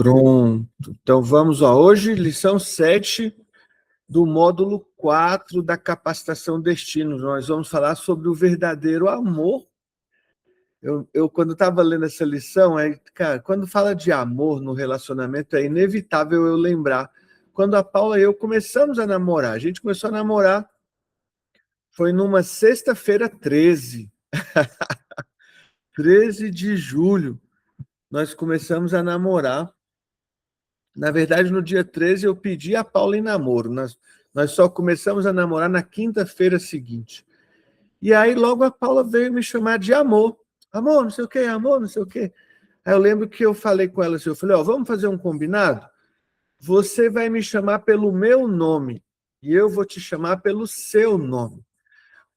Pronto. Então vamos, hoje, lição 7 do módulo 4 da capacitação destino. Nós vamos falar sobre o verdadeiro amor. Quando estava lendo essa lição, cara, quando fala de amor no relacionamento, é inevitável eu lembrar. Quando a Paula e eu começamos a namorar, a gente começou a namorar, foi numa sexta-feira 13. 13 de julho, nós começamos a namorar. Na verdade, no dia 13, eu pedi a Paula em namoro. Nós só começamos a namorar na quinta-feira seguinte. E aí, logo a Paula veio me chamar de amor. Amor, não sei o quê, amor, não sei o quê. Aí eu lembro que eu falei com ela assim, eu falei, vamos fazer um combinado? Você vai me chamar pelo meu nome e eu vou te chamar pelo seu nome.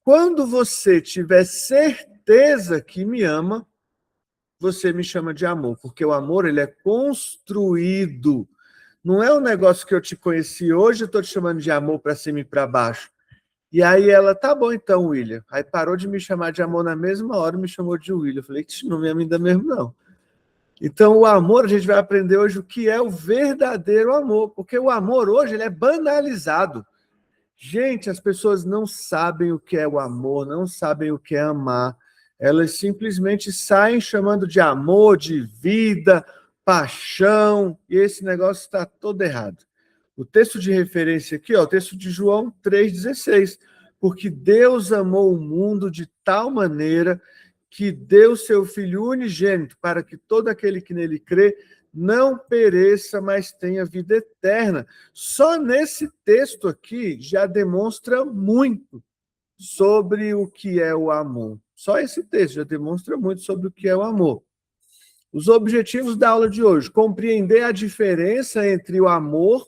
Quando você tiver certeza que me ama, você me chama de amor, porque o amor ele é construído. Não é um negócio que eu te conheci hoje, eu estou te chamando de amor para cima e para baixo. E aí ela, tá bom então, William. Aí parou de me chamar de amor na mesma hora, me chamou de William. Eu falei, não me ama ainda mesmo, não. Então o amor, a gente vai aprender hoje o que é o verdadeiro amor, porque o amor hoje ele é banalizado. Gente, as pessoas não sabem o que é o amor, não sabem o que é amar. Elas simplesmente saem chamando de amor, de vida, paixão, e esse negócio está todo errado. O texto de referência aqui, o texto de João 3,16. Porque Deus amou o mundo de tal maneira que deu seu Filho unigênito para que todo aquele que nele crê não pereça, mas tenha vida eterna. Só nesse texto aqui já demonstra muito sobre o que é o amor. Só esse texto já demonstra muito sobre o que é o amor. Os objetivos da aula de hoje: compreender a diferença entre o amor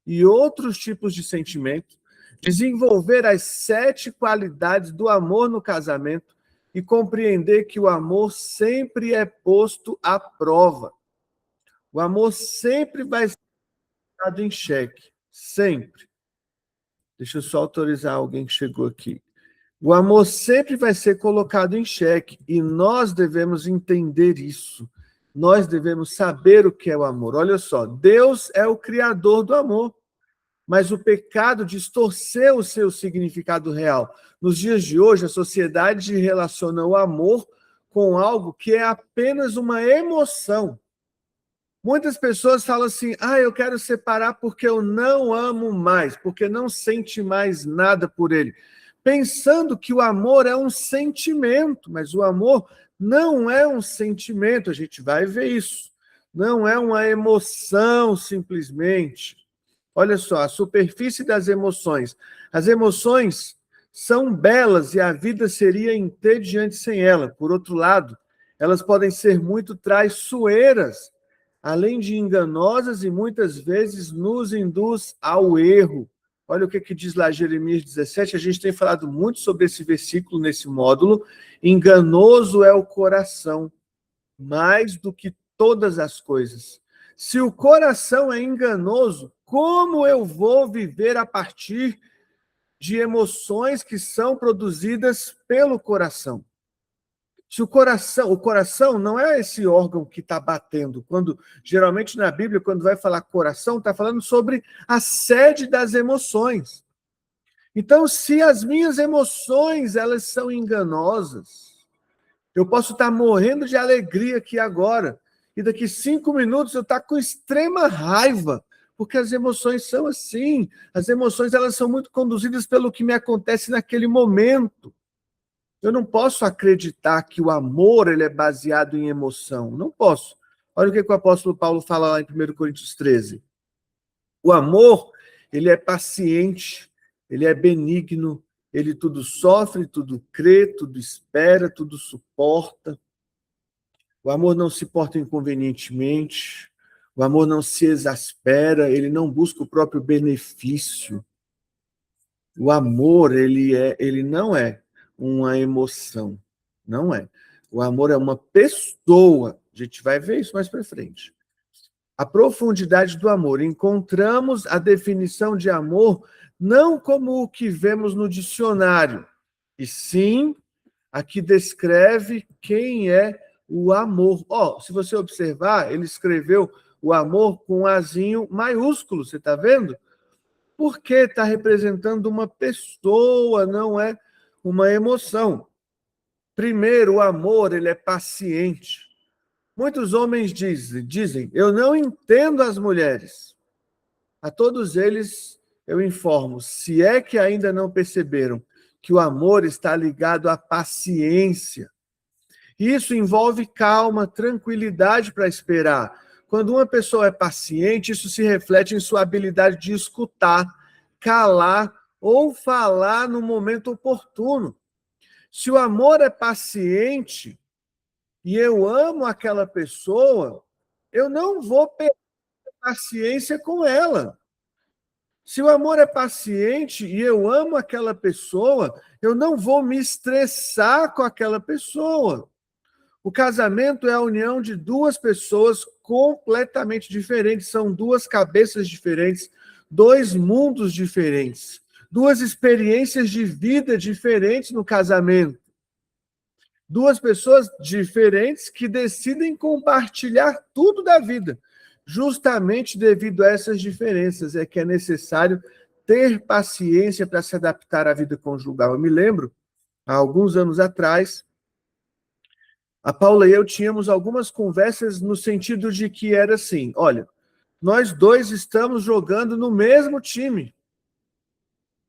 e outros tipos de sentimento, desenvolver as 7 qualidades do amor no casamento e compreender que o amor sempre é posto à prova. O amor sempre vai ser colocado em xeque. Sempre. Deixa eu só autorizar alguém que chegou aqui. O amor sempre vai ser colocado em xeque e nós devemos entender isso. Nós devemos saber o que é o amor. Olha só, Deus é o criador do amor, mas o pecado distorceu o seu significado real. Nos dias de hoje, a sociedade relaciona o amor com algo que é apenas uma emoção. Muitas pessoas falam assim, eu quero separar porque eu não amo mais, porque não sente mais nada por ele. Pensando que o amor é um sentimento, mas o amor não é um sentimento, a gente vai ver isso. Não é uma emoção, simplesmente. Olha só, a superfície das emoções. As emoções são belas e a vida seria entediante sem ela. Por outro lado, elas podem ser muito traiçoeiras, além de enganosas e muitas vezes nos induz ao erro. Olha o que diz lá Jeremias 17, a gente tem falado muito sobre esse versículo nesse módulo. Enganoso é o coração, mais do que todas as coisas. Se o coração é enganoso, como eu vou viver a partir de emoções que são produzidas pelo coração? Se o coração não é esse órgão que está batendo. Geralmente na Bíblia, quando vai falar coração, está falando sobre a sede das emoções. Então, se as minhas emoções elas são enganosas, eu posso estar morrendo de alegria aqui agora, e daqui 5 minutos eu estar com extrema raiva, porque as emoções são assim. As emoções elas são muito conduzidas pelo que me acontece naquele momento. Eu não posso acreditar que o amor ele é baseado em emoção. Não posso. Olha o que o apóstolo Paulo fala lá em 1 Coríntios 13. O amor, ele é paciente, ele é benigno, ele tudo sofre, tudo crê, tudo espera, tudo suporta. O amor não se porta inconvenientemente. O amor não se exaspera, ele não busca o próprio benefício. O amor, ele não é uma emoção. Não é. O amor é uma pessoa. A gente vai ver isso mais para frente. A profundidade do amor. Encontramos a definição de amor não como o que vemos no dicionário, e sim a que descreve quem é o amor. Se você observar, ele escreveu o amor com um azinho maiúsculo, você está vendo? Porque está representando uma pessoa, não é uma emoção. Primeiro, o amor, ele é paciente. Muitos homens dizem, eu não entendo as mulheres. A todos eles eu informo, se é que ainda não perceberam que o amor está ligado à paciência. Isso envolve calma, tranquilidade para esperar. Quando uma pessoa é paciente, isso se reflete em sua habilidade de escutar, calar ou falar no momento oportuno. Se o amor é paciente e eu amo aquela pessoa, eu não vou perder paciência com ela. Se o amor é paciente e eu amo aquela pessoa, eu não vou me estressar com aquela pessoa. O casamento é a união de duas pessoas completamente diferentes, são duas cabeças diferentes, dois mundos diferentes, duas experiências de vida diferentes no casamento. Duas pessoas diferentes que decidem compartilhar tudo da vida. Justamente devido a essas diferenças é que é necessário ter paciência para se adaptar à vida conjugal. Eu me lembro, há alguns anos atrás, a Paula e eu tínhamos algumas conversas no sentido de que era assim, olha, nós dois estamos jogando no mesmo time.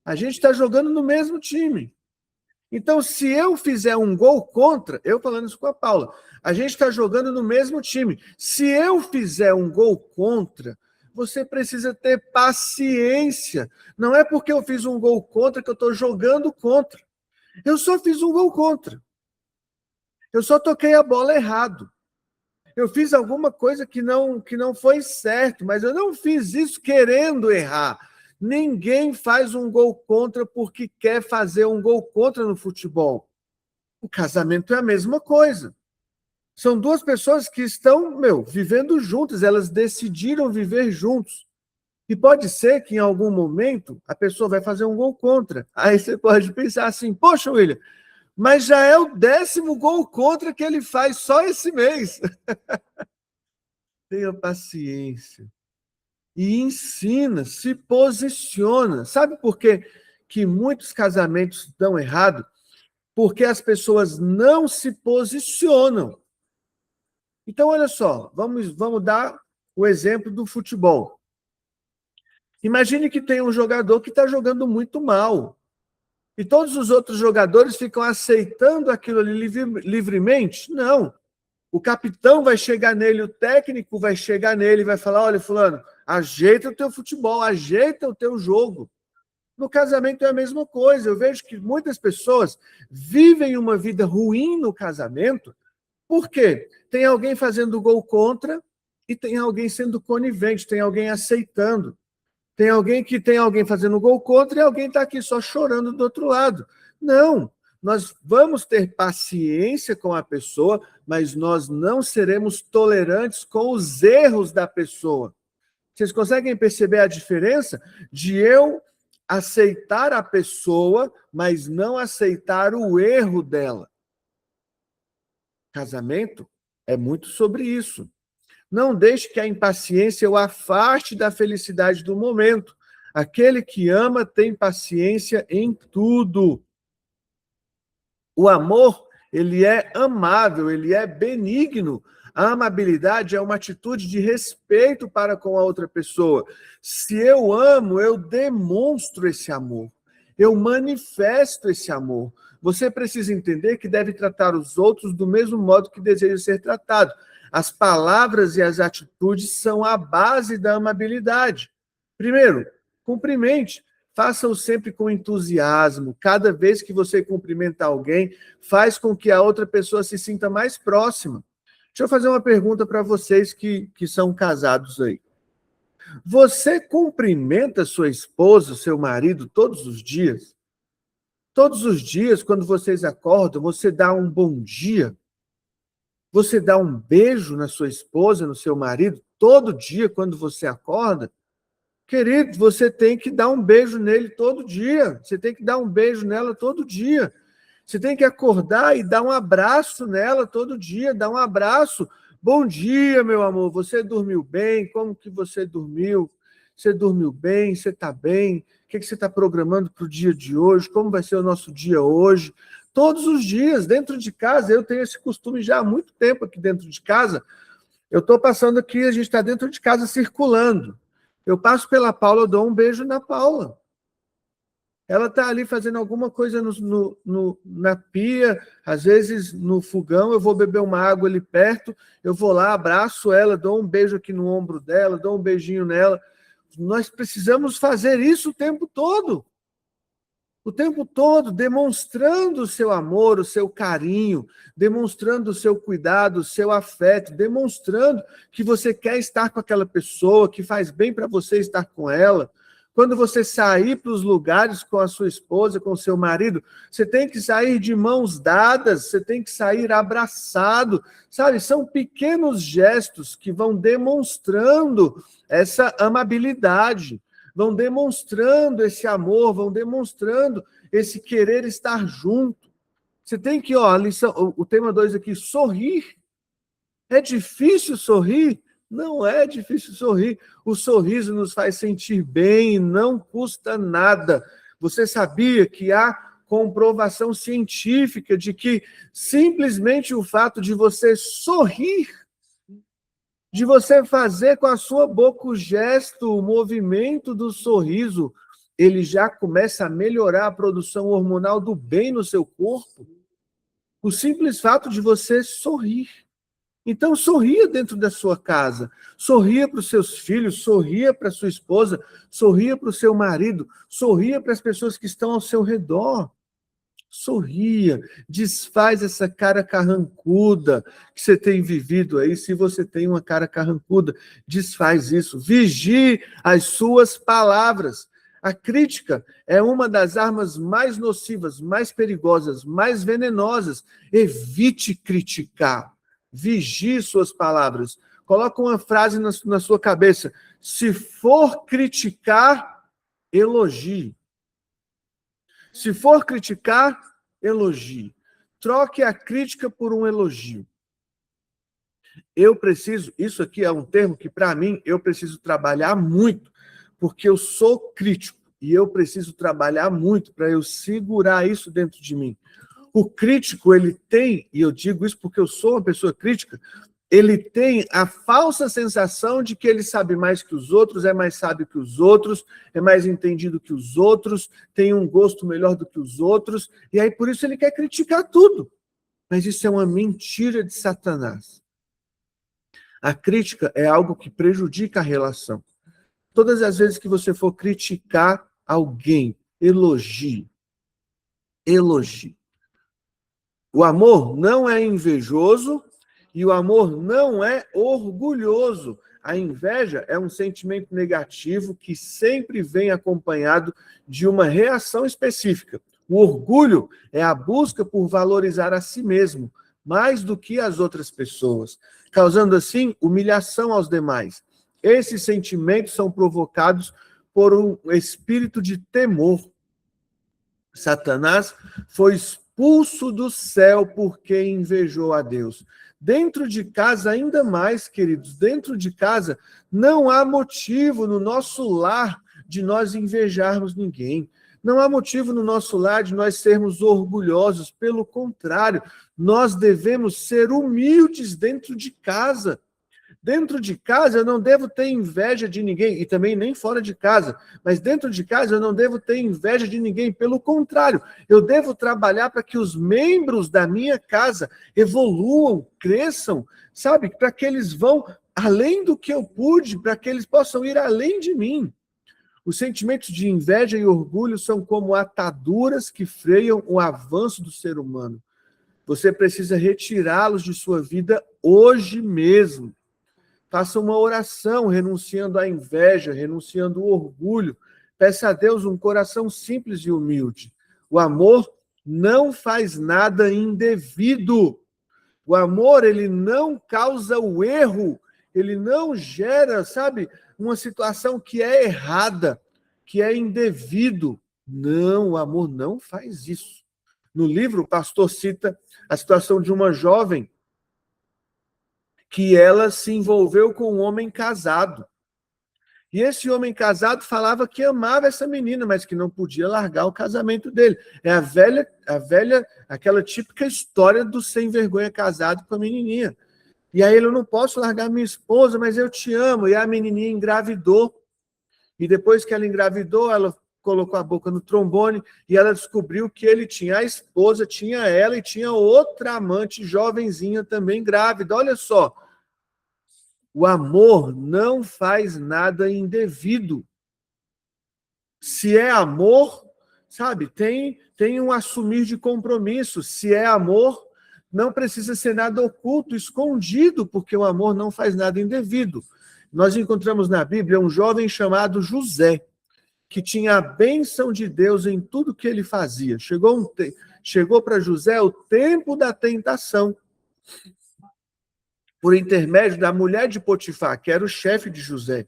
A gente está jogando no mesmo time. Então, se eu fizer um gol contra, eu falando isso com a Paula, a gente está jogando no mesmo time. Se eu fizer um gol contra, você precisa ter paciência. Não é porque eu fiz um gol contra que eu estou jogando contra. Eu só fiz um gol contra. Eu só toquei a bola errado. Eu fiz alguma coisa que não foi certo, mas eu não fiz isso querendo errar. Ninguém faz um gol contra porque quer fazer um gol contra no futebol. O casamento é a mesma coisa. São duas pessoas que estão, vivendo juntas, elas decidiram viver juntos. E pode ser que em algum momento a pessoa vai fazer um gol contra. Aí você pode pensar assim, poxa, William, mas já é o 10º gol contra que ele faz só esse mês. Tenha paciência. E ensina, se posiciona. Sabe por quê que muitos casamentos dão errado? Porque as pessoas não se posicionam. Então, olha só, vamos dar o exemplo do futebol. Imagine que tem um jogador que está jogando muito mal. E todos os outros jogadores ficam aceitando aquilo ali livremente? Não. O capitão vai chegar nele, o técnico vai chegar nele e vai falar, olha, fulano, ajeita o teu futebol, ajeita o teu jogo. No casamento é a mesma coisa. Eu vejo que muitas pessoas vivem uma vida ruim no casamento. Por quê? Tem alguém fazendo gol contra e tem alguém sendo conivente, tem alguém aceitando. Tem alguém fazendo gol contra e alguém está aqui só chorando do outro lado. Não, nós vamos ter paciência com a pessoa, mas nós não seremos tolerantes com os erros da pessoa. Vocês conseguem perceber a diferença de eu aceitar a pessoa, mas não aceitar o erro dela? Casamento é muito sobre isso. Não deixe que a impaciência o afaste da felicidade do momento. Aquele que ama tem paciência em tudo. O amor, ele é amável, ele é benigno. A amabilidade é uma atitude de respeito para com a outra pessoa. Se eu amo, eu demonstro esse amor. Eu manifesto esse amor. Você precisa entender que deve tratar os outros do mesmo modo que deseja ser tratado. As palavras e as atitudes são a base da amabilidade. Primeiro, cumprimente. Faça-o sempre com entusiasmo. Cada vez que você cumprimenta alguém, faz com que a outra pessoa se sinta mais próxima. Deixa eu fazer uma pergunta para vocês que são casados aí. Você cumprimenta sua esposa, seu marido, todos os dias? Todos os dias, quando vocês acordam, você dá um bom dia? Você dá um beijo na sua esposa, no seu marido, todo dia quando você acorda? Querido, você tem que dar um beijo nele todo dia. Você tem que dar um beijo nela todo dia. Você tem que acordar e dar um abraço nela todo dia. Dar um abraço. Bom dia, meu amor, você dormiu bem? Como que você dormiu? Você dormiu bem? Você está bem? O que você está programando para o dia de hoje? Como vai ser o nosso dia hoje? Todos os dias, dentro de casa, eu tenho esse costume já há muito tempo aqui dentro de casa. Eu estou passando aqui, a gente está dentro de casa circulando. Eu passo pela Paula, eu dou um beijo na Paula. Ela está ali fazendo alguma coisa na pia, às vezes no fogão, eu vou beber uma água ali perto, eu vou lá, abraço ela, dou um beijo aqui no ombro dela, dou um beijinho nela. Nós precisamos fazer isso o tempo todo, demonstrando o seu amor, o seu carinho, demonstrando o seu cuidado, o seu afeto, demonstrando que você quer estar com aquela pessoa, que faz bem para você estar com ela. Quando você sair para os lugares com a sua esposa, com o seu marido, você tem que sair de mãos dadas, você tem que sair abraçado, sabe? São pequenos gestos que vão demonstrando essa amabilidade, vão demonstrando esse amor, vão demonstrando esse querer estar junto. Você tem que, ó, a lição, o tema 2 aqui, sorrir. É difícil sorrir? Não é difícil sorrir. O sorriso nos faz sentir bem e não custa nada. Você sabia que há comprovação científica de que simplesmente o fato de você sorrir, de você fazer com a sua boca o gesto, o movimento do sorriso, ele já começa a melhorar a produção hormonal do bem no seu corpo? O simples fato de você sorrir. Então, sorria dentro da sua casa, sorria para os seus filhos, sorria para a sua esposa, sorria para o seu marido, sorria para as pessoas que estão ao seu redor. Sorria, desfaz essa cara carrancuda que você tem vivido aí. Se você tem uma cara carrancuda, desfaz isso. Vigie as suas palavras. A crítica é uma das armas mais nocivas, mais perigosas, mais venenosas. Evite criticar. Vigie suas palavras. Coloca uma frase na sua cabeça. Se for criticar, elogie. Se for criticar, elogie. Troque a crítica por um elogio. Eu preciso, isso aqui é um termo que, para mim, eu preciso trabalhar muito, porque eu sou crítico e eu preciso trabalhar muito para eu segurar isso dentro de mim. O crítico, ele tem, e eu digo isso porque eu sou uma pessoa crítica, ele tem a falsa sensação de que ele sabe mais que os outros, é mais sábio que os outros, é mais entendido que os outros, tem um gosto melhor do que os outros, e aí por isso ele quer criticar tudo. Mas isso é uma mentira de Satanás. A crítica é algo que prejudica a relação. Todas as vezes que você for criticar alguém, elogie. Elogie. O amor não é invejoso e o amor não é orgulhoso. A inveja é um sentimento negativo que sempre vem acompanhado de uma reação específica. O orgulho é a busca por valorizar a si mesmo, mais do que as outras pessoas, causando assim humilhação aos demais. Esses sentimentos são provocados por um espírito de temor. Satanás foi expulso do céu porque invejou a Deus. Dentro de casa, ainda mais, queridos, dentro de casa, não há motivo no nosso lar de nós invejarmos ninguém. Não há motivo no nosso lar de nós sermos orgulhosos. Pelo contrário, nós devemos ser humildes dentro de casa. Dentro de casa eu não devo ter inveja de ninguém, e também nem fora de casa, mas dentro de casa eu não devo ter inveja de ninguém, pelo contrário, eu devo trabalhar para que os membros da minha casa evoluam, cresçam, sabe? Para que eles vão além do que eu pude, para que eles possam ir além de mim. Os sentimentos de inveja e orgulho são como ataduras que freiam o avanço do ser humano. Você precisa retirá-los de sua vida hoje mesmo. Faça uma oração renunciando à inveja, renunciando ao orgulho. Peça a Deus um coração simples e humilde. O amor não faz nada indevido. O amor, ele não causa o erro. Ele não gera, sabe, uma situação que é errada, que é indevido. Não, o amor não faz isso. No livro, o pastor cita a situação de uma jovem que ela se envolveu com um homem casado. E esse homem casado falava que amava essa menina, mas que não podia largar o casamento dele. É aquela típica história do sem vergonha casado com a menininha. E aí eu não posso largar minha esposa, mas eu te amo. E a menininha engravidou. E depois que ela engravidou, ela colocou a boca no trombone e ela descobriu que ele tinha a esposa, tinha ela e tinha outra amante jovenzinha também grávida. Olha só, o amor não faz nada indevido. Se é amor, sabe, tem um assumir de compromisso. Se é amor, não precisa ser nada oculto, escondido, porque o amor não faz nada indevido. Nós encontramos na Bíblia um jovem chamado José, que tinha a bênção de Deus em tudo que ele fazia. Chegou para José o tempo da tentação, por intermédio da mulher de Potifar, que era o chefe de José.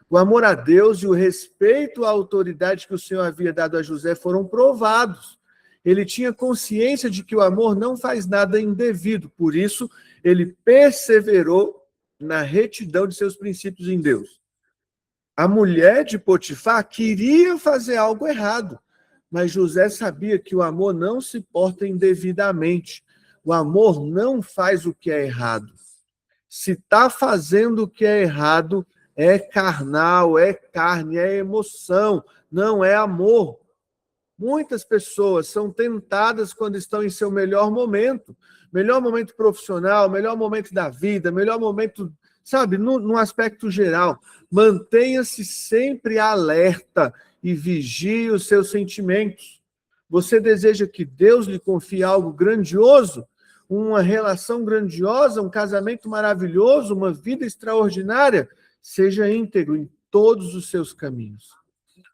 O amor a Deus e o respeito à autoridade que o Senhor havia dado a José foram provados. Ele tinha consciência de que o amor não faz nada indevido, por isso ele perseverou na retidão de seus princípios em Deus. A mulher de Potifar queria fazer algo errado, mas José sabia que o amor não se porta indevidamente. O amor não faz o que é errado. Se está fazendo o que é errado, é carnal, é carne, é emoção, não é amor. Muitas pessoas são tentadas quando estão em seu melhor momento profissional, melhor momento da vida, melhor momento, sabe, no aspecto geral. Mantenha-se sempre alerta e vigie os seus sentimentos. Você deseja que Deus lhe confie algo grandioso? Uma relação grandiosa, um casamento maravilhoso, uma vida extraordinária? Seja íntegro em todos os seus caminhos.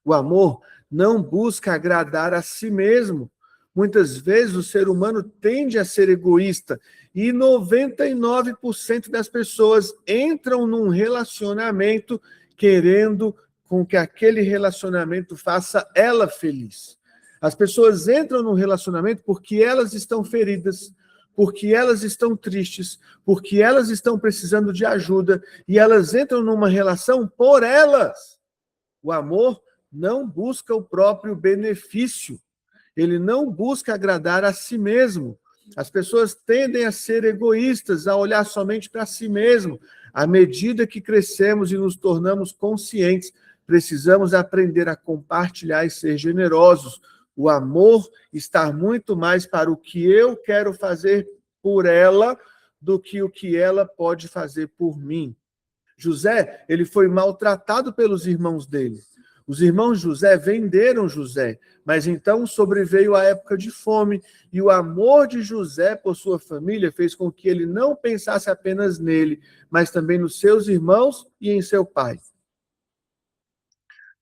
O amor não busca agradar a si mesmo. Muitas vezes o ser humano tende a ser egoísta e 99% das pessoas entram num relacionamento querendo com que aquele relacionamento faça ela feliz. As pessoas entram num relacionamento porque elas estão feridas, porque elas estão tristes, porque elas estão precisando de ajuda e elas entram numa relação por elas. O amor não busca o próprio benefício. Ele não busca agradar a si mesmo. As pessoas tendem a ser egoístas, a olhar somente para si mesmo. À medida que crescemos e nos tornamos conscientes, precisamos aprender a compartilhar e ser generosos. O amor está muito mais para o que eu quero fazer por ela do que o que ela pode fazer por mim. José, ele foi maltratado pelos irmãos dele. Os irmãos de José venderam José, mas então sobreveio a época de fome, e o amor de José por sua família fez com que ele não pensasse apenas nele, mas também nos seus irmãos e em seu pai.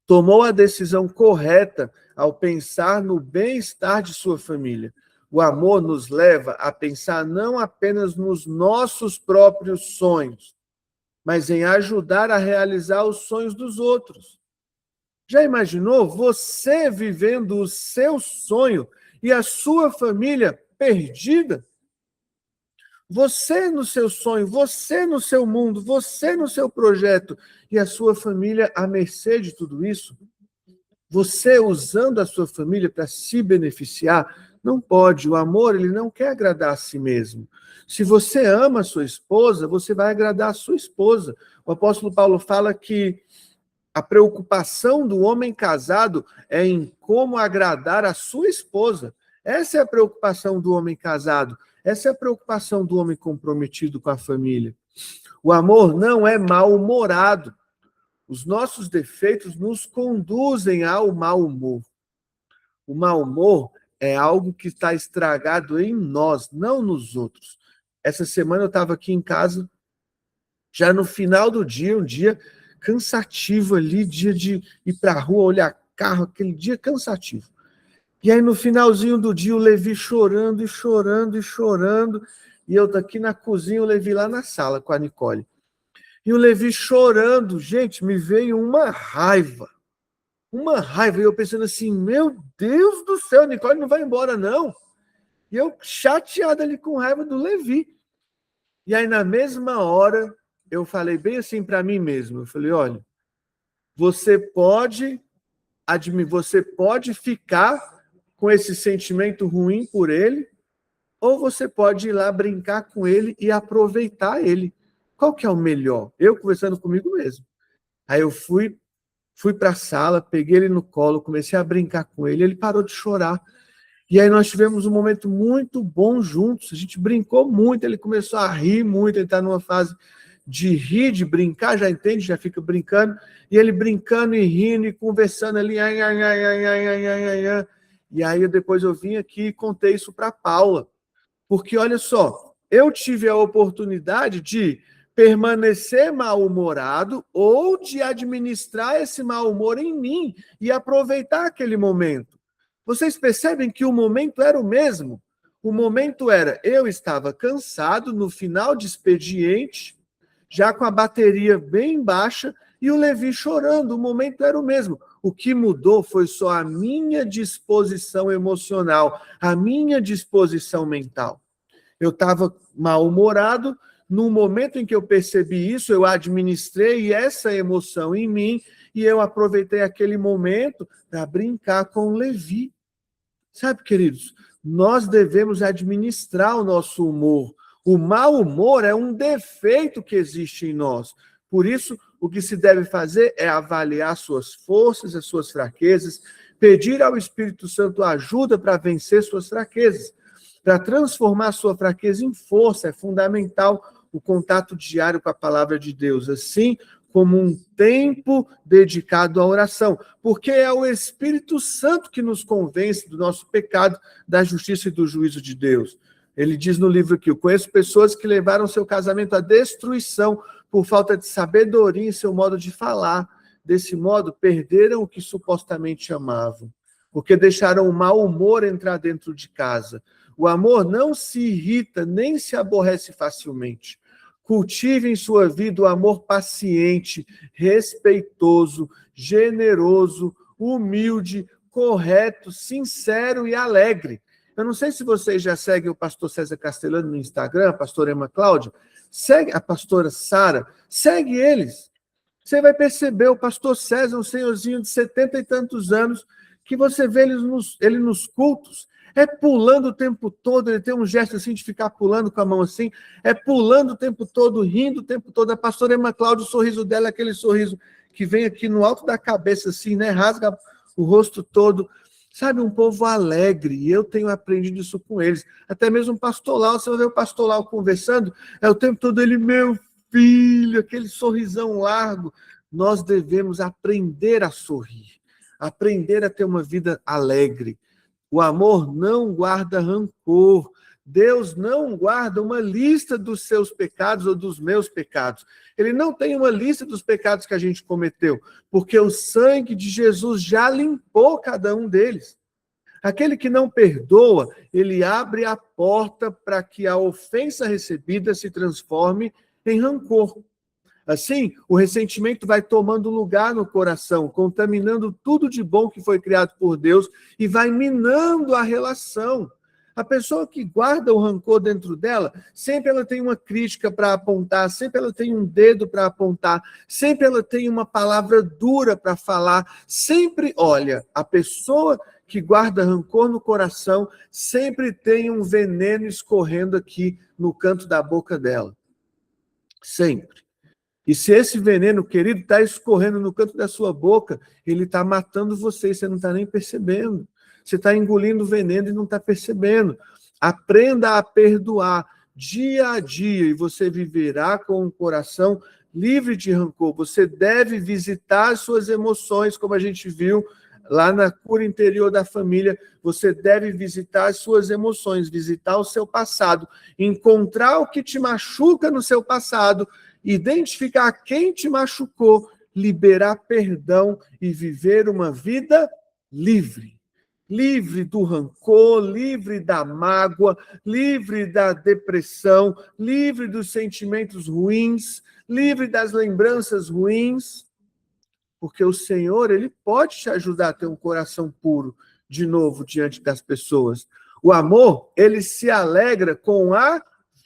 Tomou a decisão correta ao pensar no bem-estar de sua família. O amor nos leva a pensar não apenas nos nossos próprios sonhos, mas em ajudar a realizar os sonhos dos outros. Já imaginou você vivendo o seu sonho e a sua família perdida? Você no seu sonho, você no seu mundo, você no seu projeto e a sua família à mercê de tudo isso? Você usando a sua família para se beneficiar? Não pode. O amor, ele não quer agradar a si mesmo. Se você ama a sua esposa, você vai agradar a sua esposa. O apóstolo Paulo fala que a preocupação do homem casado é em como agradar a sua esposa. Essa é a preocupação do homem casado. Essa é a preocupação do homem comprometido com a família. O amor não é mal-humorado. Os nossos defeitos nos conduzem ao mau humor. O mau humor é algo que está estragado em nós, não nos outros. Essa semana eu estava aqui em casa, já no final do dia, um dia cansativo ali, dia de ir para a rua, olhar carro, aquele dia cansativo. E aí no finalzinho do dia o Levi chorando e chorando e chorando, e eu aqui na cozinha, o Levi lá na sala com a Nicole. E o Levi chorando, gente, me veio uma raiva, e eu pensando assim, meu Deus do céu, a Nicole não vai embora não. E eu chateado ali com raiva do Levi. E aí, na mesma hora, eu falei bem assim para mim mesmo. Eu falei, olha, você pode ficar com esse sentimento ruim por ele, ou você pode ir lá brincar com ele e aproveitar ele. Qual que é o melhor? Eu conversando comigo mesmo. Aí eu fui para a sala, peguei ele no colo, comecei a brincar com ele, ele parou de chorar. E aí nós tivemos um momento muito bom juntos, a gente brincou muito, ele começou a rir muito, ele está numa fase de rir, de brincar, já entende, já fica brincando, e ele brincando e rindo e conversando ali, e aí depois eu vim aqui e contei isso para a Paula, porque olha só, eu tive a oportunidade de permanecer mal-humorado ou de administrar esse mau humor em mim e aproveitar aquele momento. Vocês percebem que o momento era o mesmo? O momento era, eu estava cansado, no final de expediente, já com a bateria bem baixa, e o Levi chorando, o momento era o mesmo. O que mudou foi só a minha disposição emocional, a minha disposição mental. Eu estava mal-humorado, no momento em que eu percebi isso, eu administrei essa emoção em mim, e eu aproveitei aquele momento para brincar com o Levi. Sabe, queridos, nós devemos administrar o nosso humor. O mau humor é um defeito que existe em nós. Por isso, o que se deve fazer é avaliar suas forças, as suas fraquezas, pedir ao Espírito Santo ajuda para vencer suas fraquezas. Para transformar sua fraqueza em força, é fundamental o contato diário com a palavra de Deus. Assim, como um tempo dedicado à oração, porque é o Espírito Santo que nos convence do nosso pecado, da justiça e do juízo de Deus. Ele diz no livro aqui, eu conheço pessoas que levaram seu casamento à destruição por falta de sabedoria em seu modo de falar. Desse modo, perderam o que supostamente amavam, porque deixaram o mau humor entrar dentro de casa. O amor não se irrita, nem se aborrece facilmente. Cultive em sua vida o amor paciente, respeitoso, generoso, humilde, correto, sincero e alegre. Eu não sei se vocês já seguem o pastor César Castellano no Instagram, a pastora Emma Cláudia, segue a pastora Sara, segue eles. Você vai perceber o pastor César, um senhorzinho de 70 e tantos anos, que você vê ele nos cultos, é pulando o tempo todo, ele tem um gesto assim de ficar pulando com a mão assim, é pulando o tempo todo, rindo o tempo todo. A pastora Emma Cláudia, o sorriso dela é aquele sorriso que vem aqui no alto da cabeça assim, né? Rasga o rosto todo. Sabe, um povo alegre, e eu tenho aprendido isso com eles. Até mesmo o pastor Lau, você vai ver o pastor Lau conversando, é o tempo todo ele, meu filho, aquele sorrisão largo. Nós devemos aprender a sorrir, aprender a ter uma vida alegre. O amor não guarda rancor. Deus não guarda uma lista dos seus pecados ou dos meus pecados. Ele não tem uma lista dos pecados que a gente cometeu, porque o sangue de Jesus já limpou cada um deles. Aquele que não perdoa, ele abre a porta para que a ofensa recebida se transforme em rancor. Assim, o ressentimento vai tomando lugar no coração, contaminando tudo de bom que foi criado por Deus e vai minando a relação. A pessoa que guarda o rancor dentro dela, sempre ela tem uma crítica para apontar, sempre ela tem um dedo para apontar, sempre ela tem uma palavra dura para falar, sempre, olha, a pessoa que guarda rancor no coração sempre tem um veneno escorrendo aqui no canto da boca dela. Sempre. E se esse veneno, querido, está escorrendo no canto da sua boca, ele está matando você, você não está nem percebendo. Você está engolindo o veneno e não está percebendo. Aprenda a perdoar dia a dia e você viverá com um coração livre de rancor. Você deve visitar as suas emoções, como a gente viu lá na cura interior da família. Você deve visitar as suas emoções, visitar o seu passado, encontrar o que te machuca no seu passado, identificar quem te machucou, liberar perdão e viver uma vida livre. Livre do rancor, livre da mágoa, livre da depressão, livre dos sentimentos ruins, livre das lembranças ruins, porque o Senhor, ele pode te ajudar a ter um coração puro de novo diante das pessoas. O amor, ele se alegra com a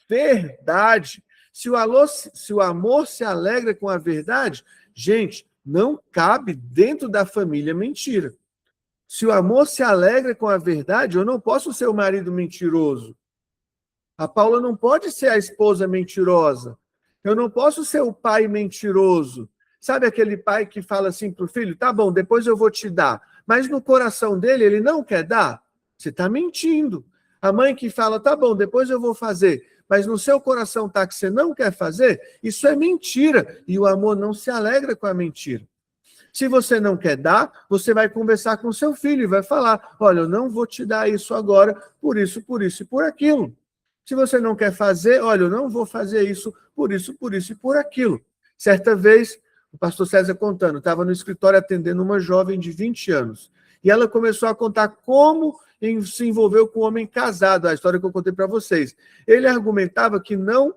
verdade. Se o amor se alegra com a verdade, gente, não cabe dentro da família mentira. Se o amor se alegra com a verdade, eu não posso ser o marido mentiroso. A Paula não pode ser a esposa mentirosa. Eu não posso ser o pai mentiroso. Sabe aquele pai que fala assim para o filho, tá bom, depois eu vou te dar. Mas no coração dele, ele não quer dar. Você está mentindo. A mãe que fala, tá bom, depois eu vou fazer. Mas no seu coração está que você não quer fazer, isso é mentira. E o amor não se alegra com a mentira. Se você não quer dar, você vai conversar com seu filho e vai falar, olha, eu não vou te dar isso agora, por isso e por aquilo. Se você não quer fazer, olha, eu não vou fazer isso, por isso e por aquilo. Certa vez, o pastor César contando, estava no escritório atendendo uma jovem de 20 anos. E ela começou a contar como se envolveu com um homem casado, a história que eu contei para vocês. Ele argumentava que não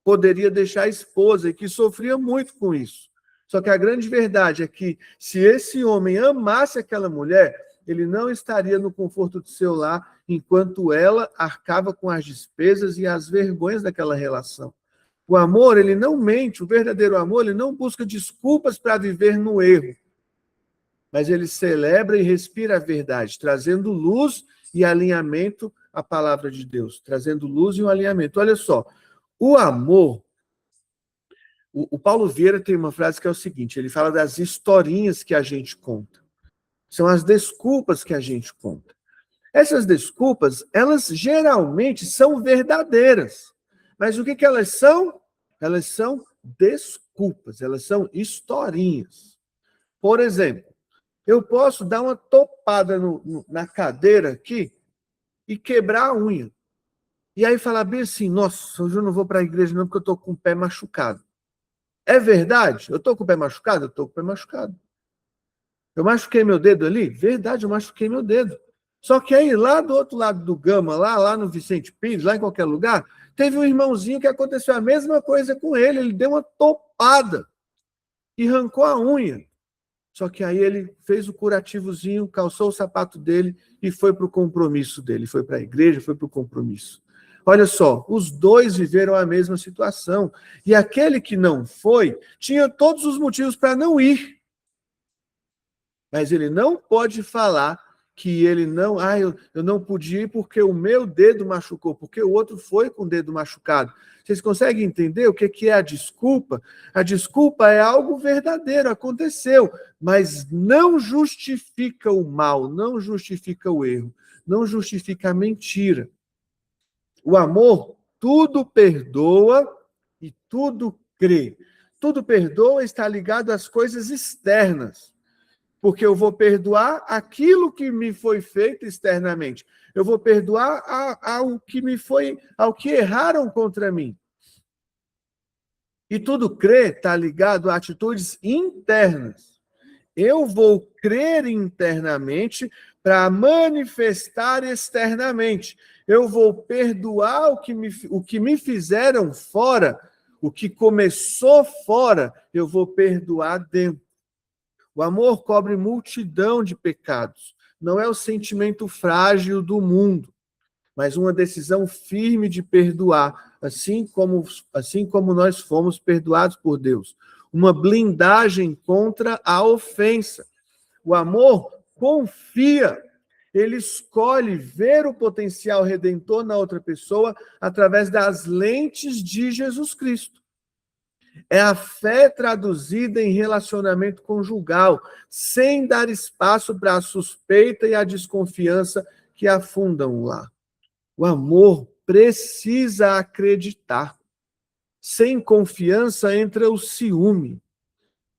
poderia deixar a esposa e que sofria muito com isso. Só que a grande verdade é que se esse homem amasse aquela mulher, ele não estaria no conforto do seu lar enquanto ela arcava com as despesas e as vergonhas daquela relação. O amor, ele não mente, o verdadeiro amor, ele não busca desculpas para viver no erro, mas ele celebra e respira a verdade, trazendo luz e alinhamento à palavra de Deus, trazendo luz e um alinhamento. Olha só, o amor, o Paulo Vieira tem uma frase que é o seguinte, ele fala das historinhas que a gente conta. São as desculpas que a gente conta. Essas desculpas, elas geralmente são verdadeiras. Mas o que elas são? Elas são desculpas, elas são historinhas. Por exemplo, eu posso dar uma topada na cadeira aqui e quebrar a unha. E aí falar bem assim, nossa, hoje eu não vou para a igreja não porque eu estou com o pé machucado. É verdade? Eu estou com o pé machucado? Eu estou com o pé machucado. Eu machuquei meu dedo ali? Verdade, eu machuquei meu dedo. Só que aí, lá do outro lado do Gama, lá no Vicente Pires, lá em qualquer lugar, teve um irmãozinho que aconteceu a mesma coisa com ele. Ele deu uma topada e arrancou a unha. Só que aí ele fez o curativozinho, calçou o sapato dele e foi para o compromisso dele. Foi para a igreja, foi para o compromisso. Olha só, os dois viveram a mesma situação. E aquele que não foi, tinha todos os motivos para não ir. Mas ele não pode falar que ele não... eu não pude ir porque o meu dedo machucou, porque o outro foi com o dedo machucado. Vocês conseguem entender o que é a desculpa? A desculpa é algo verdadeiro, aconteceu, mas não justifica o mal, não justifica o erro, não justifica a mentira. O amor tudo perdoa e tudo crê. Tudo perdoa está ligado às coisas externas. Porque eu vou perdoar aquilo que me foi feito externamente. Eu vou perdoar ao que erraram contra mim. E tudo crer está ligado a atitudes internas. Eu vou crer internamente para manifestar externamente. Eu vou perdoar o que me fizeram fora, o que começou fora, eu vou perdoar dentro. O amor cobre multidão de pecados. Não é o sentimento frágil do mundo, mas uma decisão firme de perdoar, assim como nós fomos perdoados por Deus. Uma blindagem contra a ofensa. O amor confia. Ele escolhe ver o potencial redentor na outra pessoa através das lentes de Jesus Cristo. É a fé traduzida em relacionamento conjugal, sem dar espaço para a suspeita e a desconfiança que afundam o lar. O amor precisa acreditar. Sem confiança entra o ciúme.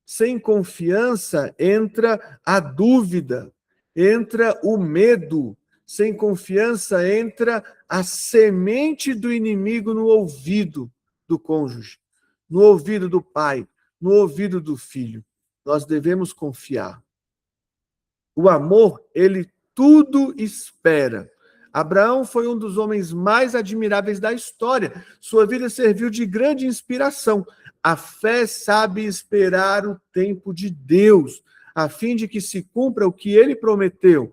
Sem confiança entra a dúvida, entra o medo. Sem confiança entra a semente do inimigo no ouvido do cônjuge, no ouvido do pai, no ouvido do filho. Nós devemos confiar. O amor, ele tudo espera. Abraão foi um dos homens mais admiráveis da história. Sua vida serviu de grande inspiração. A fé sabe esperar o tempo de Deus, a fim de que se cumpra o que ele prometeu.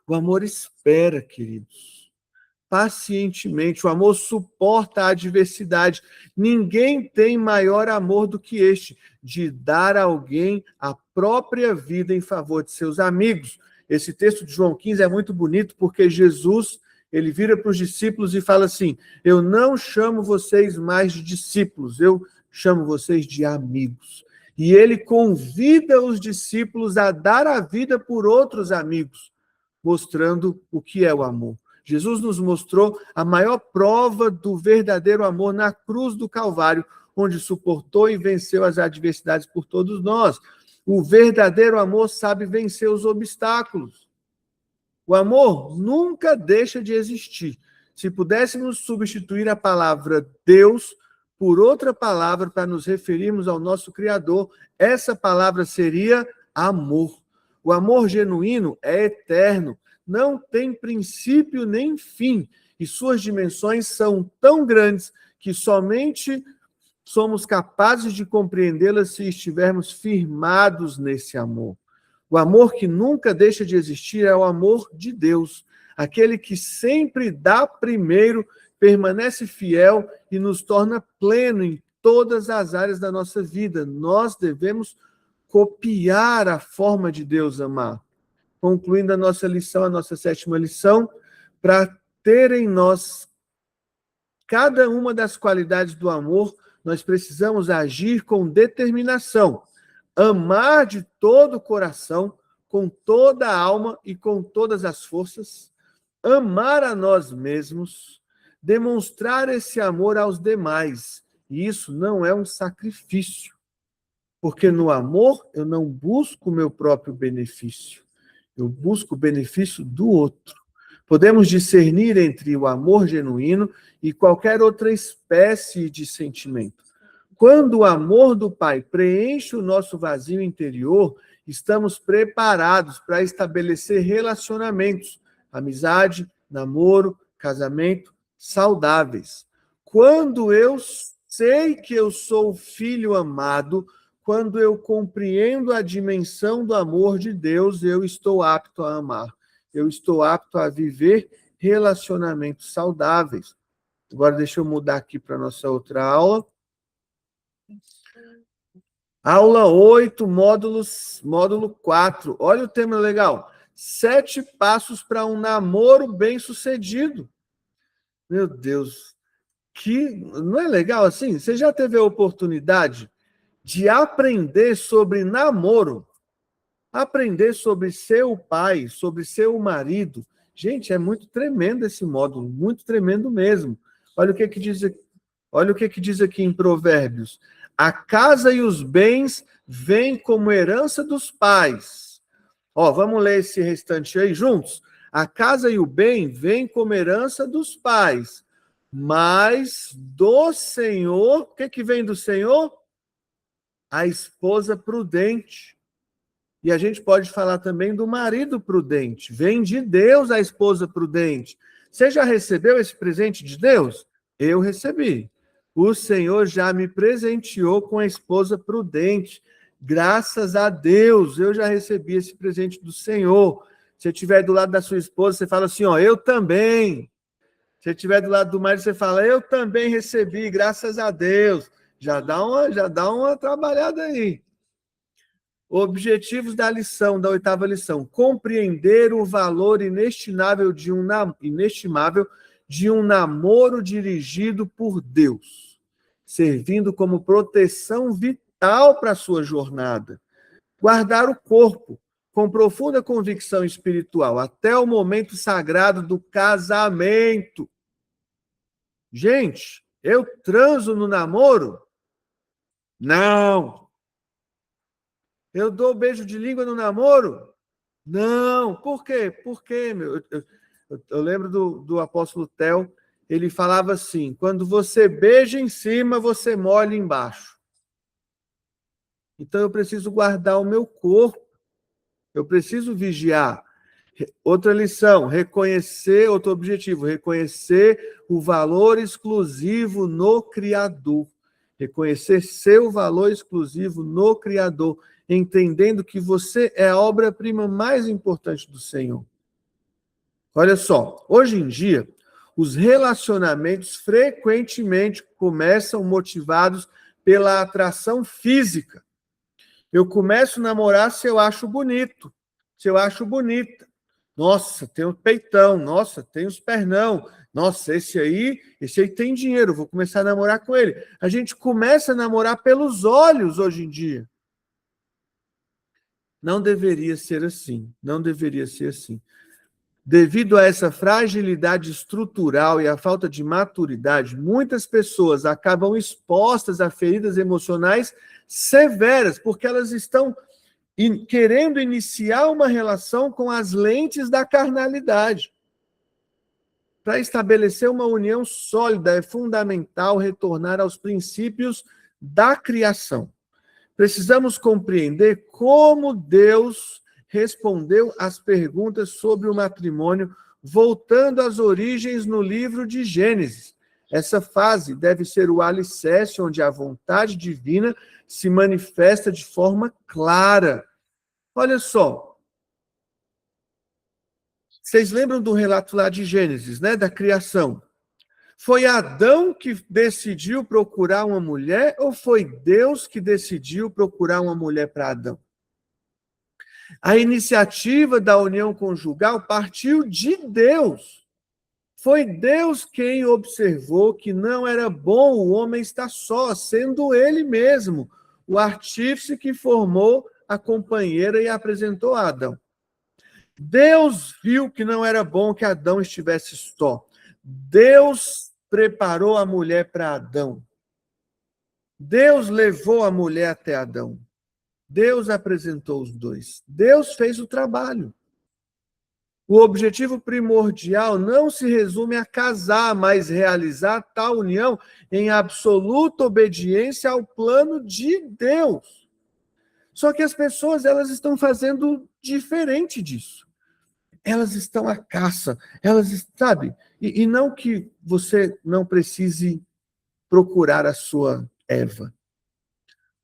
O amor espera, queridos. pacientemente. O amor suporta a adversidade. Ninguém tem maior amor do que este, de dar a alguém a própria vida em favor de seus amigos. Esse texto de João 15 é muito bonito, porque Jesus, ele vira para os discípulos e fala assim: eu não chamo vocês mais de discípulos, eu chamo vocês de amigos. E ele convida os discípulos a dar a vida por outros amigos, mostrando o que é o amor. Jesus nos mostrou a maior prova do verdadeiro amor na cruz do Calvário, onde suportou e venceu as adversidades por todos nós. O verdadeiro amor sabe vencer os obstáculos. O amor nunca deixa de existir. Se pudéssemos substituir a palavra Deus por outra palavra para nos referirmos ao nosso Criador, essa palavra seria amor. O amor genuíno é eterno, não tem princípio nem fim, e suas dimensões são tão grandes que somente somos capazes de compreendê-las se estivermos firmados nesse amor. O amor que nunca deixa de existir é o amor de Deus, aquele que sempre dá primeiro, permanece fiel e nos torna pleno em todas as áreas da nossa vida. Nós devemos copiar a forma de Deus amar. Concluindo a nossa lição, a nossa 7ª lição, para ter em nós cada uma das qualidades do amor, nós precisamos agir com determinação, amar de todo o coração, com toda a alma e com todas as forças, amar a nós mesmos, demonstrar esse amor aos demais. E isso não é um sacrifício, porque no amor eu não busco o meu próprio benefício, eu busco o benefício do outro. Podemos discernir entre o amor genuíno e qualquer outra espécie de sentimento. Quando o amor do Pai preenche o nosso vazio interior, estamos preparados para estabelecer relacionamentos, amizade, namoro, casamento, saudáveis. Quando eu sei que eu sou filho amado, quando eu compreendo a dimensão do amor de Deus, eu estou apto a amar. Eu estou apto a viver relacionamentos saudáveis. Agora deixa eu mudar aqui para a nossa outra aula. Aula 8, módulo 4. Olha o tema legal. 7 passos para um namoro bem-sucedido. Meu Deus, não é legal assim? Você já teve a oportunidade de aprender sobre namoro? Aprender sobre seu pai, sobre seu marido. Gente, é muito tremendo esse módulo, muito tremendo mesmo. Olha o que diz aqui em Provérbios. A casa e os bens vêm como herança dos pais. Vamos ler esse restante aí juntos? A casa e o bem vêm como herança dos pais, mas do Senhor, o que vem do Senhor? A esposa prudente. E a gente pode falar também do marido prudente. Vem de Deus a esposa prudente. Você já recebeu esse presente de Deus? Eu recebi. O Senhor já me presenteou com a esposa prudente. Graças a Deus, eu já recebi esse presente do Senhor. Se você estiver do lado da sua esposa, você fala assim, eu também. Se você estiver do lado do marido, você fala, eu também recebi, graças a Deus. Já dá uma trabalhada aí. Objetivos da 8ª lição. Compreender o valor inestimável de um namoro dirigido por Deus, servindo como proteção vital para a sua jornada. Guardar o corpo com profunda convicção espiritual até o momento sagrado do casamento. Gente, eu transo no namoro? Não. Eu dou beijo de língua no namoro? Não. Por quê? Por quê, meu? Eu lembro do apóstolo Theo, ele falava assim, quando você beija em cima, você molha embaixo. Então eu preciso guardar o meu corpo, eu preciso vigiar. Outra lição, outro objetivo, reconhecer o valor exclusivo no Criador. Reconhecer seu valor exclusivo no Criador, entendendo que você é a obra-prima mais importante do Senhor. Olha só, hoje em dia, Os relacionamentos frequentemente começam motivados pela atração física. Eu começo a namorar se eu acho bonito, se eu acho bonita. Nossa, tem um peitão, nossa, tem os pernão. Nossa, esse aí tem dinheiro, vou começar a namorar com ele. A gente começa a namorar pelos olhos hoje em dia. Não deveria ser assim, não deveria ser assim. Devido a essa fragilidade estrutural e a falta de maturidade, muitas pessoas acabam expostas a feridas emocionais severas, porque elas estão querendo iniciar uma relação com as lentes da carnalidade. Para estabelecer uma união sólida, é fundamental retornar aos princípios da criação. Precisamos compreender como Deus respondeu às perguntas sobre o matrimônio, voltando às origens no livro de Gênesis. Essa fase deve ser o alicerce onde a vontade divina se manifesta de forma clara. Olha só. Vocês lembram do relato lá de Gênesis, né, da criação? Foi Adão que decidiu procurar uma mulher ou foi Deus que decidiu procurar uma mulher para Adão? A iniciativa da união conjugal partiu de Deus. Foi Deus quem observou que não era bom o homem estar só, sendo ele mesmo o artífice que formou a companheira e apresentou a Adão. Deus viu que não era bom que Adão estivesse só. Deus preparou a mulher para Adão. Deus levou a mulher até Adão. Deus apresentou os dois. Deus fez o trabalho. O objetivo primordial não se resume a casar, mas realizar tal união em absoluta obediência ao plano de Deus. Só que as pessoas, elas estão fazendo diferente disso. Elas estão à caça, elas, sabe? E não que você não precise procurar a sua Eva,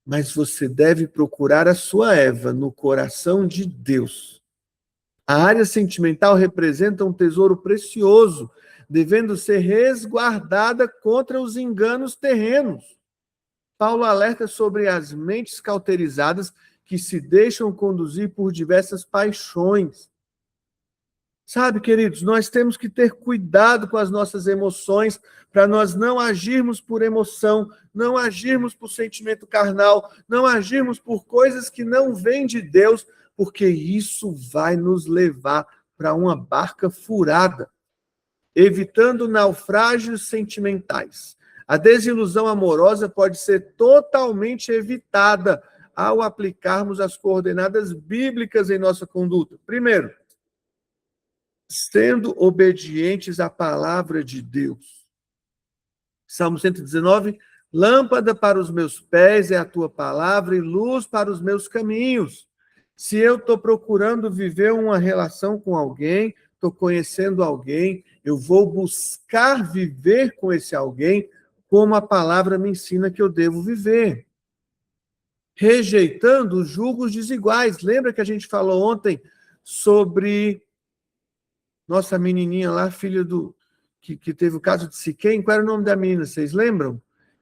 mas você deve procurar a sua Eva no coração de Deus. A área sentimental representa um tesouro precioso, devendo ser resguardada contra os enganos terrenos. Paulo alerta sobre as mentes cauterizadas que se deixam conduzir por diversas paixões. Sabe, queridos, nós temos que ter cuidado com as nossas emoções para nós não agirmos por emoção, não agirmos por sentimento carnal, não agirmos por coisas que não vêm de Deus, porque isso vai nos levar para uma barca furada, evitando naufrágios sentimentais. A desilusão amorosa pode ser totalmente evitada ao aplicarmos as coordenadas bíblicas em nossa conduta. Primeiro, sendo obedientes à palavra de Deus. Salmo 119, lâmpada para os meus pés é a tua palavra e luz para os meus caminhos. Se eu estou procurando viver uma relação com alguém, estou conhecendo alguém, eu vou buscar viver com esse alguém como a palavra me ensina que eu devo viver. Rejeitando os julgos desiguais. Lembra que a gente falou ontem sobre nossa menininha lá, filha do... Que teve o caso de Siquém? Qual era o nome da menina? Vocês lembram?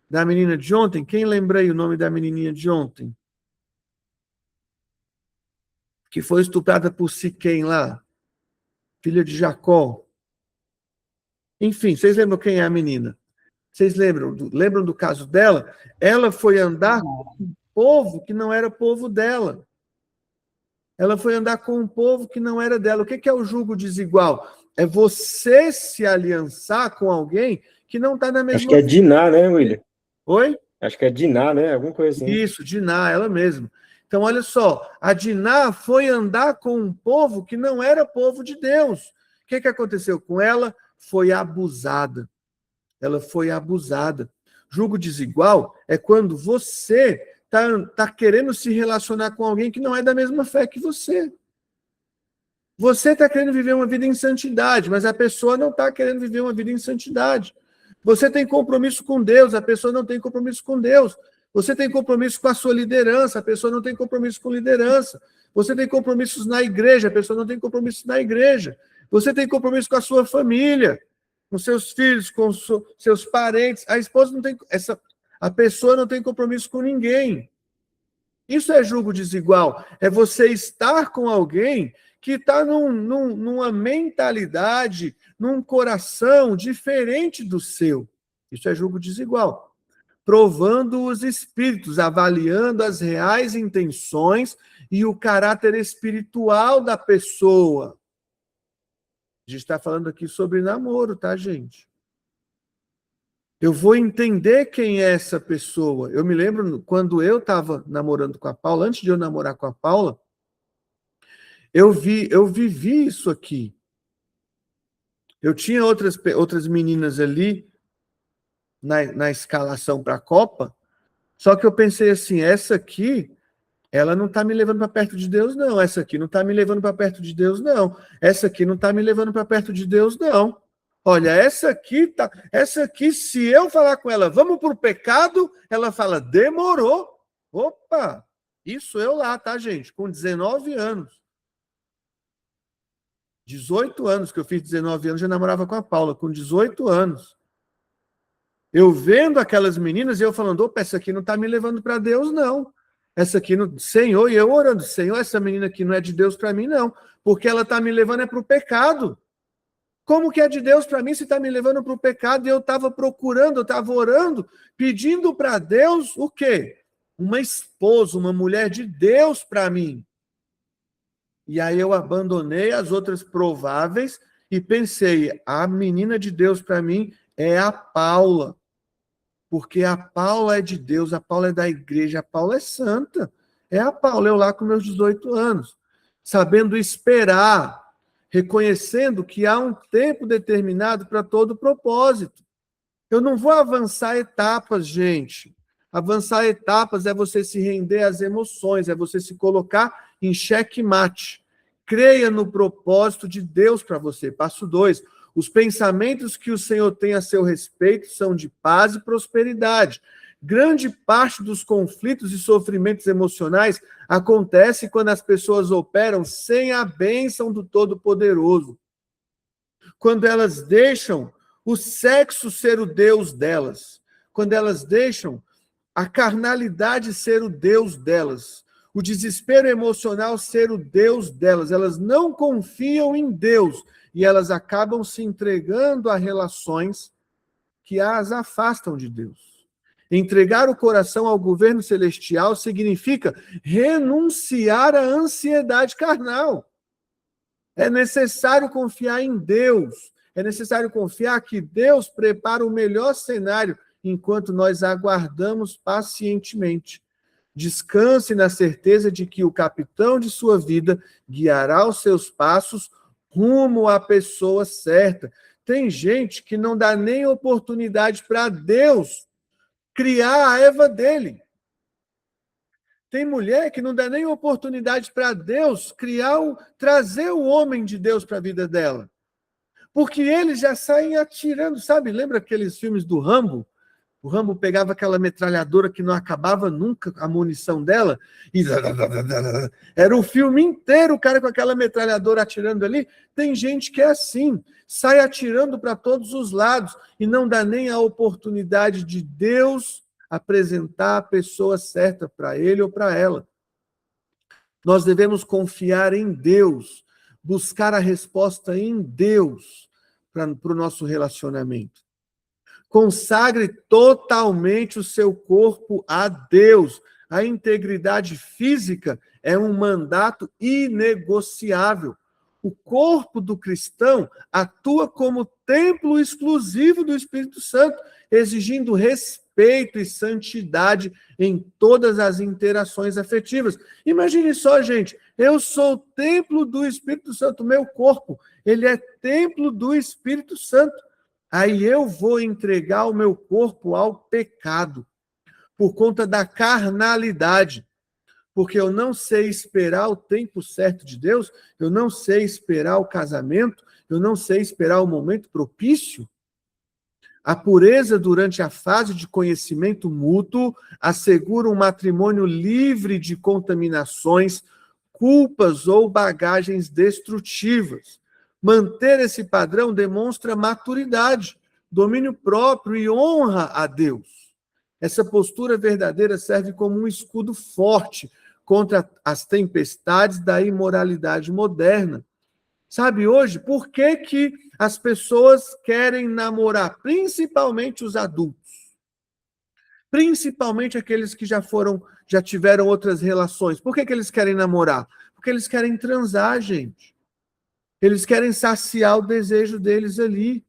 Da menina de ontem? Quem lembra aí o nome da menininha de ontem? Que foi estuprada por Siquém lá. Filha de Jacó. Enfim, vocês lembram quem é a menina? Vocês lembram do caso dela? Ela foi andar com um povo que não era povo dela. Ela foi andar com um povo que não era dela. O que é o julgo desigual? É você se aliançar com alguém que não está na mesma... Acho que é Diná, né, William? Oi? Acho que é Diná, né? Alguma coisa assim. Isso, Diná, ela mesma. Então, olha só, a Diná foi andar com um povo que não era povo de Deus. O que aconteceu com ela? Foi abusada. Ela foi abusada. Julgo desigual é quando você está querendo se relacionar com alguém que não é da mesma fé que você. Você está querendo viver uma vida em santidade, mas a pessoa não está querendo viver uma vida em santidade. Você tem compromisso com Deus, a pessoa não tem compromisso com Deus. Você tem compromisso com a sua liderança, a pessoa não tem compromisso com liderança. Você tem compromissos na igreja, a pessoa não tem compromisso na igreja. Você tem compromisso com a sua família. com seus filhos, com seus parentes. A esposa não tem, a pessoa não tem compromisso com ninguém. Isso é julgo desigual. É você estar com alguém que está numa mentalidade, num coração diferente do seu. Isso é julgo desigual. Provando os espíritos, avaliando as reais intenções e o caráter espiritual da pessoa. A gente está falando aqui sobre namoro, tá, gente? Eu vou entender quem é essa pessoa. Eu me lembro quando eu estava namorando com a Paula, antes de eu namorar com a Paula, eu vivi isso aqui. Eu tinha outras meninas ali na escalação para a Copa, só que eu pensei assim, essa aqui, ela não está me levando para perto de Deus, não. Essa aqui não está me levando para perto de Deus, não. Essa aqui não está me levando para perto de Deus, não. Olha, essa aqui, se eu falar com ela, vamos para o pecado, ela fala, demorou. Opa, isso eu lá, tá, gente? Com 19 anos. 18 anos, que eu fiz 19 anos, já namorava com a Paula, com 18 anos. Eu vendo aquelas meninas e eu falando, opa, essa aqui não está me levando para Deus, não. Essa aqui, Senhor, e eu orando, Senhor, essa menina aqui não é de Deus para mim, não. Porque ela está me levando para o pecado. Como que é de Deus para mim se está me levando para o pecado? E eu estava procurando, eu estava orando, pedindo para Deus o quê? Uma esposa, uma mulher de Deus para mim. E aí eu abandonei as outras prováveis e pensei, a menina de Deus para mim é a Paula. Porque a Paula é de Deus, a Paula é da igreja, a Paula é santa. É a Paula, eu lá com meus 18 anos. Sabendo esperar, reconhecendo que há um tempo determinado para todo propósito. Eu não vou avançar etapas, gente. Avançar etapas é você se render às emoções, é você se colocar em xeque-mate. Creia no propósito de Deus para você. Passo 2. Os pensamentos que o Senhor tem a seu respeito são de paz e prosperidade. Grande parte dos conflitos e sofrimentos emocionais acontece quando as pessoas operam sem a bênção do Todo-Poderoso. Quando elas deixam o sexo ser o Deus delas. Quando elas deixam a carnalidade ser o Deus delas. O desespero emocional ser o Deus delas. Elas não confiam em Deus. E elas acabam se entregando a relações que as afastam de Deus. Entregar o coração ao governo celestial significa renunciar à ansiedade carnal. É necessário confiar em Deus. É necessário confiar que Deus prepara o melhor cenário enquanto nós aguardamos pacientemente. Descanse na certeza de que o capitão de sua vida guiará os seus passos rumo à pessoa certa. Tem gente que não dá nem oportunidade para Deus criar a Eva dele. Tem mulher que não dá nem oportunidade para Deus trazer o homem de Deus para a vida dela. Porque eles já saem atirando, sabe? Lembra aqueles filmes do Rambo? O Rambo pegava aquela metralhadora que não acabava nunca a munição dela, e era o filme inteiro o cara com aquela metralhadora atirando ali. Tem gente que é assim, sai atirando para todos os lados e não dá nem a oportunidade de Deus apresentar a pessoa certa para ele ou para ela. Nós devemos confiar em Deus, buscar a resposta em Deus para o nosso relacionamento. Consagre totalmente o seu corpo a Deus. A integridade física é um mandato inegociável. O corpo do cristão atua como templo exclusivo do Espírito Santo, exigindo respeito e santidade em todas as interações afetivas. Imagine só, gente, eu sou o templo do Espírito Santo, meu corpo, ele é templo do Espírito Santo. Aí eu vou entregar o meu corpo ao pecado, por conta da carnalidade, porque eu não sei esperar o tempo certo de Deus, eu não sei esperar o casamento, eu não sei esperar o momento propício. A pureza durante a fase de conhecimento mútuo assegura um matrimônio livre de contaminações, culpas ou bagagens destrutivas. Manter esse padrão demonstra maturidade, domínio próprio e honra a Deus. Essa postura verdadeira serve como um escudo forte contra as tempestades da imoralidade moderna. Sabe, hoje, por que que as pessoas querem namorar? Principalmente os adultos. Principalmente aqueles que já tiveram outras relações. Por que que eles querem namorar? Porque eles querem transar, gente. Eles querem saciar o desejo deles ali.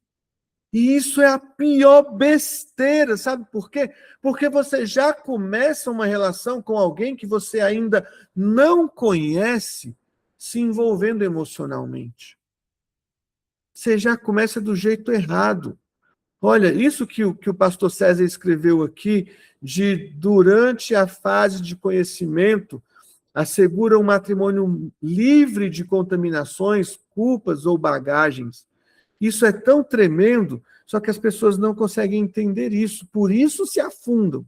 E isso é a pior besteira, sabe por quê? Porque você já começa uma relação com alguém que você ainda não conhece, se envolvendo emocionalmente. Você já começa do jeito errado. Olha, isso que o pastor César escreveu aqui, de durante a fase de conhecimento, assegura um matrimônio livre de contaminações, culpas ou bagagens. Isso é tão tremendo, só que as pessoas não conseguem entender isso, por isso se afundam.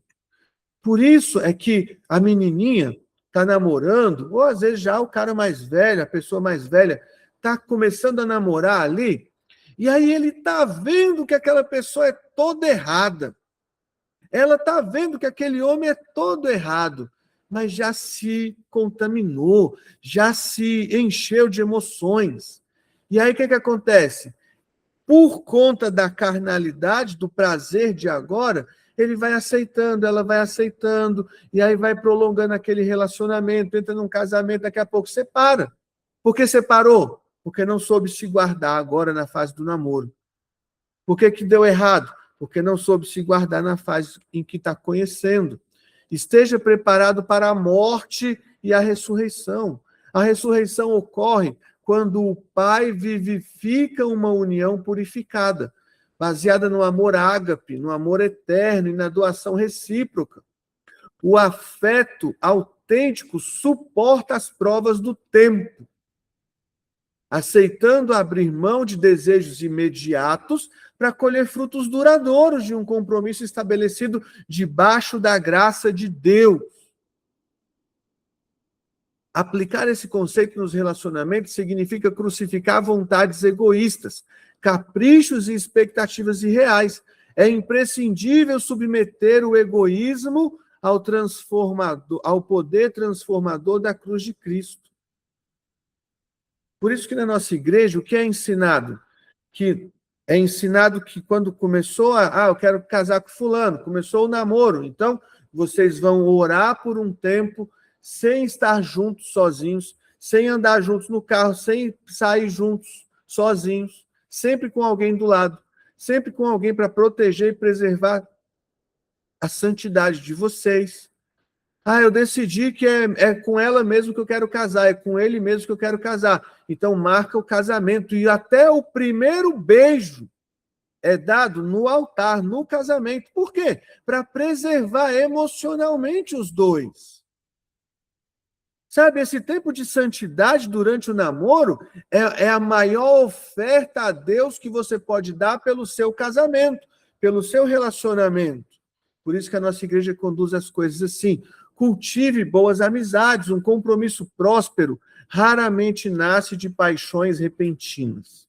Por isso é que a menininha está namorando, ou às vezes já o cara mais velho, a pessoa mais velha, está começando a namorar ali, e aí ele está vendo que aquela pessoa é toda errada. Ela está vendo que aquele homem é todo errado, mas já se contaminou, já se encheu de emoções. E aí o que acontece? Por conta da carnalidade, do prazer de agora, ele vai aceitando, ela vai aceitando, e aí vai prolongando aquele relacionamento, entra num casamento, daqui a pouco separa. Por que separou? Porque não soube se guardar agora na fase do namoro. Por que que deu errado? Porque não soube se guardar na fase em que está conhecendo. Esteja preparado para a morte e a ressurreição. A ressurreição ocorre quando o Pai vivifica uma união purificada, baseada no amor ágape, no amor eterno e na doação recíproca. O afeto autêntico suporta as provas do tempo, aceitando abrir mão de desejos imediatos para colher frutos duradouros de um compromisso estabelecido debaixo da graça de Deus. Aplicar esse conceito nos relacionamentos significa crucificar vontades egoístas, caprichos e expectativas irreais. É imprescindível submeter o egoísmo ao poder transformador da cruz de Cristo. Por isso que na nossa igreja, o que é ensinado? Que é ensinado que quando começou eu quero casar com fulano, começou o namoro, então vocês vão orar por um tempo, sem estar juntos sozinhos, sem andar juntos no carro, sem sair juntos sozinhos, sempre com alguém do lado, sempre com alguém para proteger e preservar a santidade de vocês. Eu decidi que é com ela mesmo que eu quero casar, é com ele mesmo que eu quero casar. Então marca o casamento e até o primeiro beijo é dado no altar, no casamento. Por quê? Para preservar emocionalmente os dois. Sabe, esse tempo de santidade durante o namoro é a maior oferta a Deus que você pode dar pelo seu casamento, pelo seu relacionamento. Por isso que a nossa igreja conduz as coisas assim. Cultive boas amizades, um compromisso próspero raramente nasce de paixões repentinas.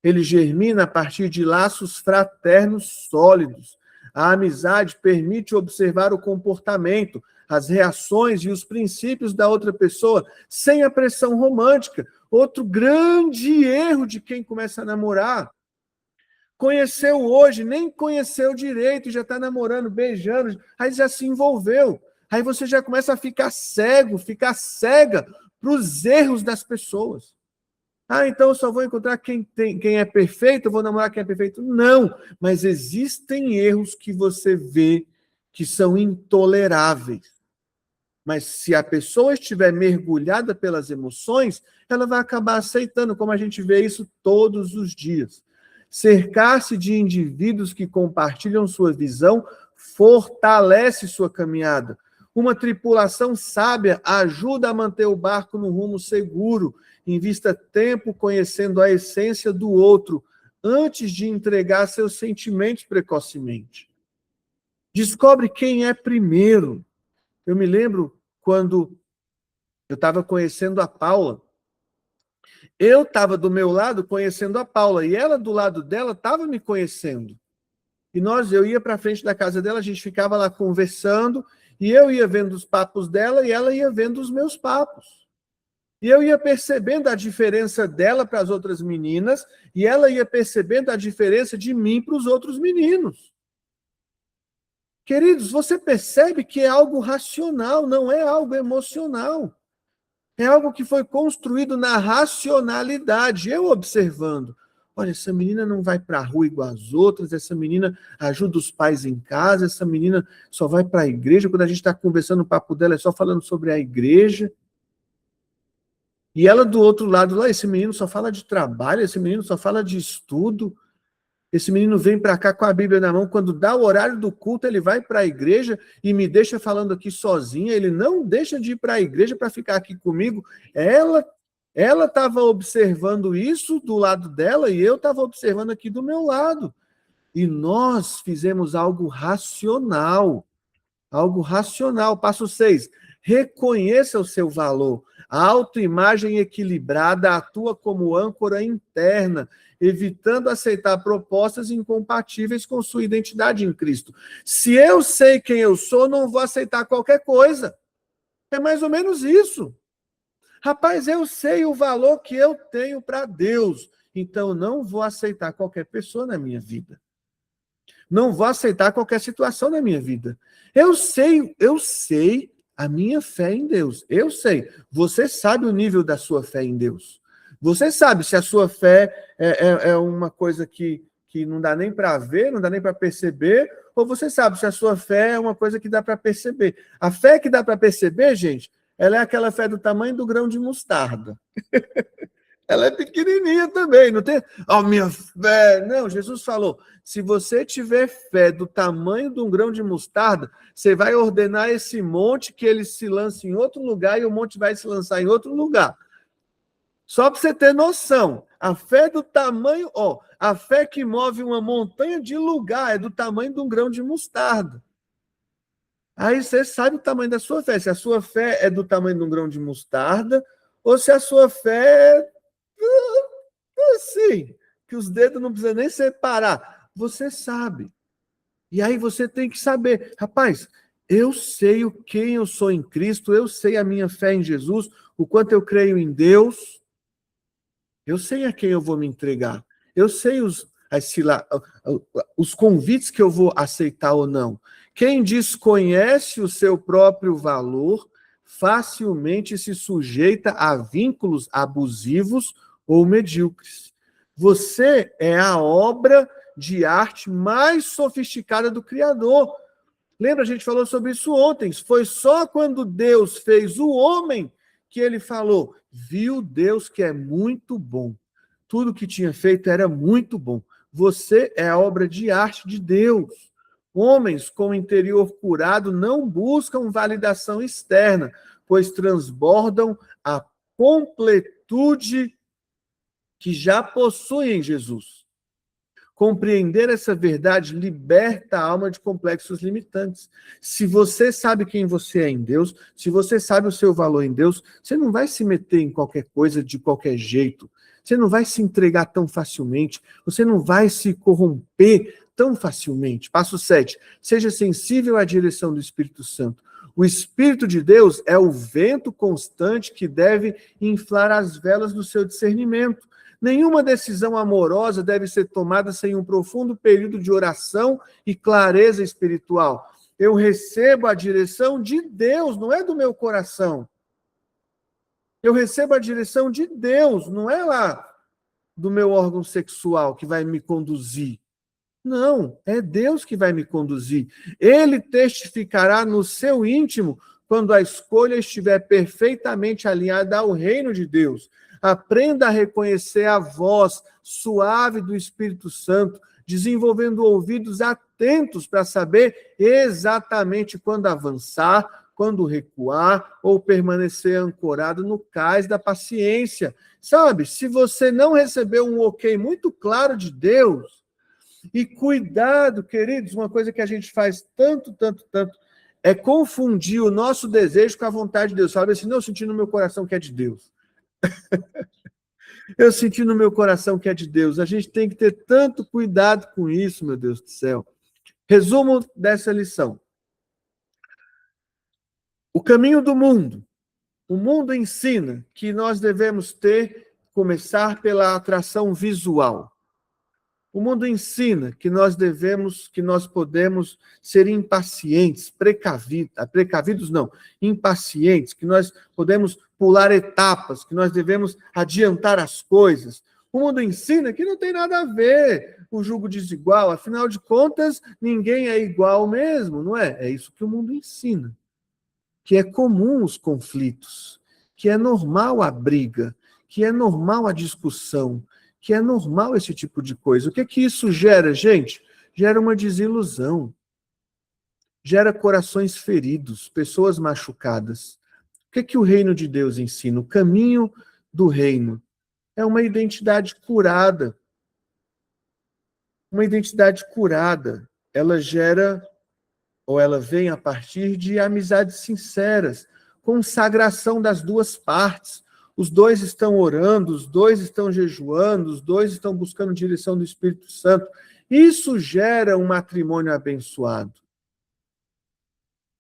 Ele germina a partir de laços fraternos sólidos. A amizade permite observar o comportamento, as reações e os princípios da outra pessoa sem a pressão romântica. Outro grande erro de quem começa a namorar. Conheceu hoje, nem conheceu direito, já está namorando, beijando, aí já se envolveu. Aí você já começa a ficar cego, ficar cega para os erros das pessoas. Então eu só vou encontrar quem é perfeito, eu vou namorar quem é perfeito. Não, mas existem erros que você vê que são intoleráveis. Mas se a pessoa estiver mergulhada pelas emoções, ela vai acabar aceitando, como a gente vê isso todos os dias. Cercar-se de indivíduos que compartilham sua visão fortalece sua caminhada. Uma tripulação sábia ajuda a manter o barco no rumo seguro. Invista tempo conhecendo a essência do outro antes de entregar seus sentimentos precocemente. Descobre quem é primeiro. Eu me lembro quando eu estava conhecendo a Paula, Eu estava do meu lado conhecendo a Paula, e ela do lado dela estava me conhecendo. E eu ia para frente da casa dela, a gente ficava lá conversando, e eu ia vendo os papos dela, e ela ia vendo os meus papos. E eu ia percebendo a diferença dela para as outras meninas, e ela ia percebendo a diferença de mim para os outros meninos. Queridos, você percebe que é algo racional, não é algo emocional. É algo que foi construído na racionalidade. Eu observando. Olha, essa menina não vai para a rua igual as outras, essa menina ajuda os pais em casa, essa menina só vai para a igreja. Quando a gente está conversando, o papo dela é só falando sobre a igreja. E ela do outro lado lá, esse menino só fala de trabalho, esse menino só fala de estudo. Esse menino vem para cá com a Bíblia na mão, quando dá o horário do culto, ele vai para a igreja e me deixa falando aqui sozinha, ele não deixa de ir para a igreja para ficar aqui comigo. Ela estava observando isso do lado dela e eu estava observando aqui do meu lado. E nós fizemos algo racional. Algo racional. Passo 6. Reconheça o seu valor. A autoimagem equilibrada atua como âncora interna, evitando aceitar propostas incompatíveis com sua identidade em Cristo. Se eu sei quem eu sou, não vou aceitar qualquer coisa. É mais ou menos isso. Rapaz, eu sei o valor que eu tenho para Deus, então não vou aceitar qualquer pessoa na minha vida. Não vou aceitar qualquer situação na minha vida. Eu sei a minha fé em Deus. Eu sei. Você sabe o nível da sua fé em Deus. Você sabe se a sua fé é uma coisa que não dá nem para ver, não dá nem para perceber, ou você sabe se a sua fé é uma coisa que dá para perceber. A fé que dá para perceber, gente, ela é aquela fé do tamanho do grão de mostarda. Ela é pequenininha também, não tem? Oh, minha fé! Não, Jesus falou, se você tiver fé do tamanho de um grão de mostarda, você vai ordenar esse monte que ele se lance em outro lugar e o monte vai se lançar em outro lugar. Só para você ter noção, a fé do tamanho, a fé que move uma montanha de lugar é do tamanho de um grão de mostarda. Aí você sabe o tamanho da sua fé, se a sua fé é do tamanho de um grão de mostarda, ou se a sua fé assim, que os dedos não precisam nem separar. Você sabe. E aí você tem que saber, rapaz, eu sei quem eu sou em Cristo, eu sei a minha fé em Jesus, o quanto eu creio em Deus, eu sei a quem eu vou me entregar, eu sei os convites que eu vou aceitar ou não. Quem desconhece o seu próprio valor, facilmente se sujeita a vínculos abusivos ou medíocres. Você é a obra de arte mais sofisticada do Criador. Lembra, a gente falou sobre isso ontem. Foi só quando Deus fez o homem que ele falou, viu Deus que é muito bom. Tudo que tinha feito era muito bom. Você é a obra de arte de Deus. Homens com o interior curado não buscam validação externa, pois transbordam a completude que já possuem em Jesus. Compreender essa verdade liberta a alma de complexos limitantes. Se você sabe quem você é em Deus, se você sabe o seu valor em Deus, você não vai se meter em qualquer coisa de qualquer jeito. Você não vai se entregar tão facilmente. Você não vai se corromper tão facilmente. Passo 7. Seja sensível à direção do Espírito Santo. O Espírito de Deus é o vento constante que deve inflar as velas do seu discernimento. Nenhuma decisão amorosa deve ser tomada sem um profundo período de oração e clareza espiritual. Eu recebo a direção de Deus, não é do meu coração. Eu recebo a direção de Deus, não é lá do meu órgão sexual que vai me conduzir. Não, é Deus que vai me conduzir. Ele testificará no seu íntimo quando a escolha estiver perfeitamente alinhada ao reino de Deus. Aprenda a reconhecer a voz suave do Espírito Santo, desenvolvendo ouvidos atentos para saber exatamente quando avançar, quando recuar ou permanecer ancorado no cais da paciência. Sabe, se você não recebeu um ok muito claro de Deus, e cuidado, queridos, uma coisa que a gente faz tanto, é confundir o nosso desejo com a vontade de Deus. Sabe assim, não, eu senti no meu coração que é de Deus. Eu senti no meu coração que é de Deus. A gente tem que ter tanto cuidado com isso, meu Deus do céu. Resumo dessa lição. O caminho do mundo. O mundo ensina que nós devemos começar pela atração visual. O mundo ensina que nós podemos ser impacientes, precavidos não, impacientes, que nós podemos pular etapas, que nós devemos adiantar as coisas. O mundo ensina que não tem nada a ver o julgo desigual, afinal de contas, ninguém é igual mesmo, não é? É isso que o mundo ensina. Que é comum os conflitos, que é normal a briga, que é normal a discussão, que é normal esse tipo de coisa. O que é que isso gera, gente? Gera uma desilusão, gera corações feridos, pessoas machucadas. O que é que o reino de Deus ensina? O caminho do reino é uma identidade curada. Uma identidade curada, ela gera, ou ela vem a partir de amizades sinceras, consagração das duas partes. Os dois estão orando, os dois estão jejuando, os dois estão buscando direção do Espírito Santo. Isso gera um matrimônio abençoado.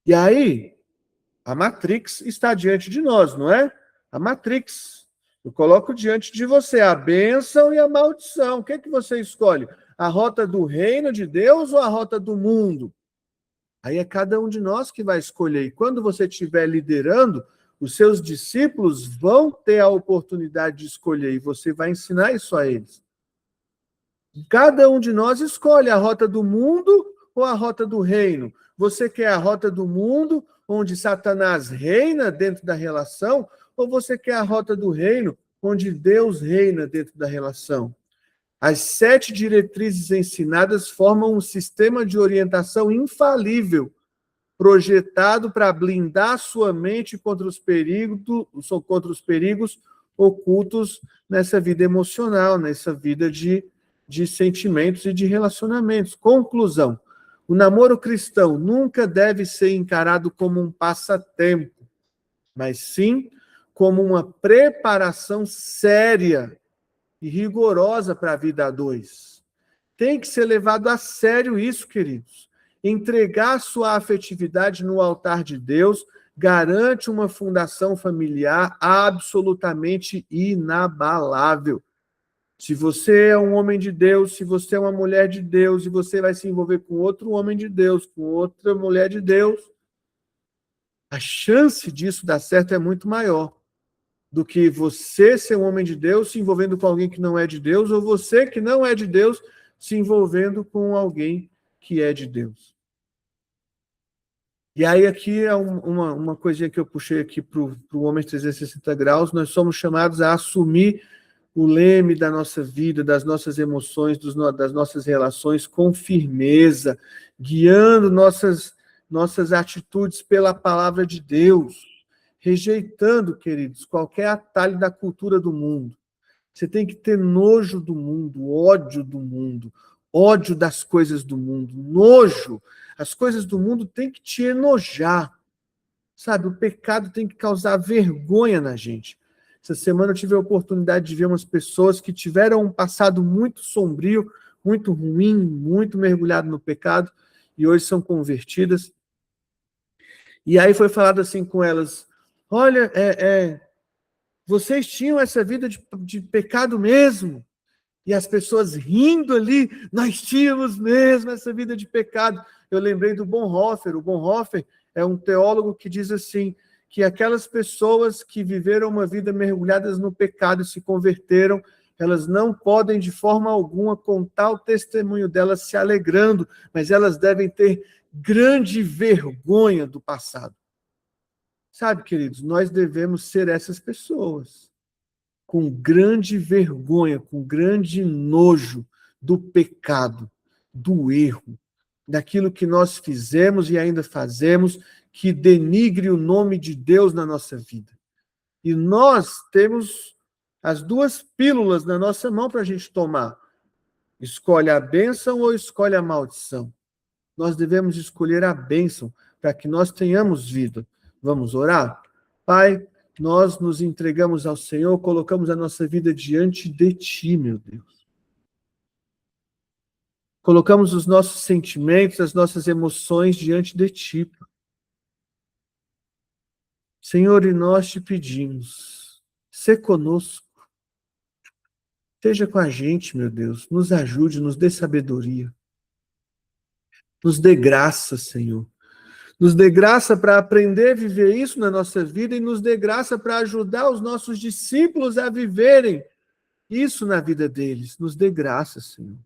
E aí, a Matrix está diante de nós, não é? A Matrix. Eu coloco diante de você a bênção e a maldição. O que é que você escolhe? A rota do reino de Deus ou a rota do mundo? Aí é cada um de nós que vai escolher. E quando você estiver liderando, os seus discípulos vão ter a oportunidade de escolher e você vai ensinar isso a eles. Cada um de nós escolhe a rota do mundo ou a rota do reino. Você quer a rota do mundo, onde Satanás reina dentro da relação, ou você quer a rota do reino, onde Deus reina dentro da relação? As 7 diretrizes ensinadas formam um sistema de orientação infalível, projetado para blindar sua mente contra os perigos ocultos nessa vida emocional, nessa vida de sentimentos e de relacionamentos. Conclusão: o namoro cristão nunca deve ser encarado como um passatempo, mas sim como uma preparação séria e rigorosa para a vida a dois. Tem que ser levado a sério isso, queridos. Entregar sua afetividade no altar de Deus garante uma fundação familiar absolutamente inabalável. Se você é um homem de Deus, se você é uma mulher de Deus, e você vai se envolver com outro homem de Deus, com outra mulher de Deus, a chance disso dar certo é muito maior do que você ser um homem de Deus se envolvendo com alguém que não é de Deus, ou você que não é de Deus se envolvendo com alguém que é de Deus. E aí aqui é uma coisinha que eu puxei aqui para o Homem 360 Graus. Nós somos chamados a assumir o leme da nossa vida, das nossas emoções, das nossas relações com firmeza, guiando nossas atitudes pela palavra de Deus, rejeitando, queridos, qualquer atalho da cultura do mundo. Você tem que ter nojo do mundo, ódio das coisas do mundo, nojo. As coisas do mundo têm que te enojar, sabe? O pecado tem que causar vergonha na gente. Essa semana eu tive a oportunidade de ver umas pessoas que tiveram um passado muito sombrio, muito ruim, muito mergulhado no pecado, e hoje são convertidas. E aí foi falado assim com elas: olha, vocês tinham essa vida de pecado mesmo? E as pessoas rindo ali: nós tínhamos mesmo essa vida de pecado. Eu lembrei do Bonhoeffer. O Bonhoeffer é um teólogo que diz assim, que aquelas pessoas que viveram uma vida mergulhadas no pecado e se converteram, elas não podem de forma alguma contar o testemunho delas se alegrando, mas elas devem ter grande vergonha do passado. Sabe, queridos, nós devemos ser essas pessoas, com grande vergonha, com grande nojo do pecado, do erro, daquilo que nós fizemos e ainda fazemos, que denigre o nome de Deus na nossa vida. E nós temos as 2 pílulas na nossa mão para a gente tomar. Escolhe a bênção ou escolhe a maldição? Nós devemos escolher a bênção para que nós tenhamos vida. Vamos orar? Pai, nós nos entregamos ao Senhor, colocamos a nossa vida diante de Ti, meu Deus. Colocamos os nossos sentimentos, as nossas emoções diante de Ti. Senhor, e nós te pedimos, sê conosco, esteja com a gente, meu Deus, nos ajude, nos dê sabedoria, nos dê graça, Senhor. Nos dê graça para aprender a viver isso na nossa vida e nos dê graça para ajudar os nossos discípulos a viverem isso na vida deles. Nos dê graça, Senhor.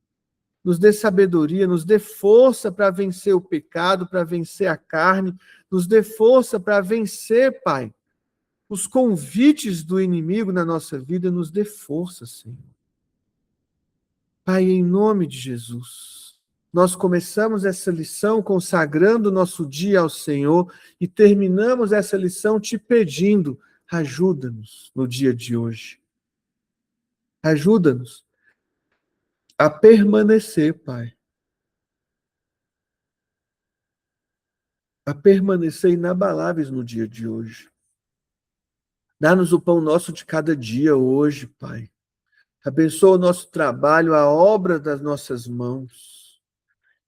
Nos dê sabedoria, nos dê força para vencer o pecado, para vencer a carne, nos dê força para vencer, Pai, os convites do inimigo na nossa vida, nos dê força, Senhor. Pai, em nome de Jesus, nós começamos essa lição consagrando o nosso dia ao Senhor e terminamos essa lição te pedindo, ajuda-nos no dia de hoje. Ajuda-nos a permanecer, Pai. A permanecer inabaláveis no dia de hoje. Dá-nos o pão nosso de cada dia hoje, Pai. Abençoa o nosso trabalho, a obra das nossas mãos.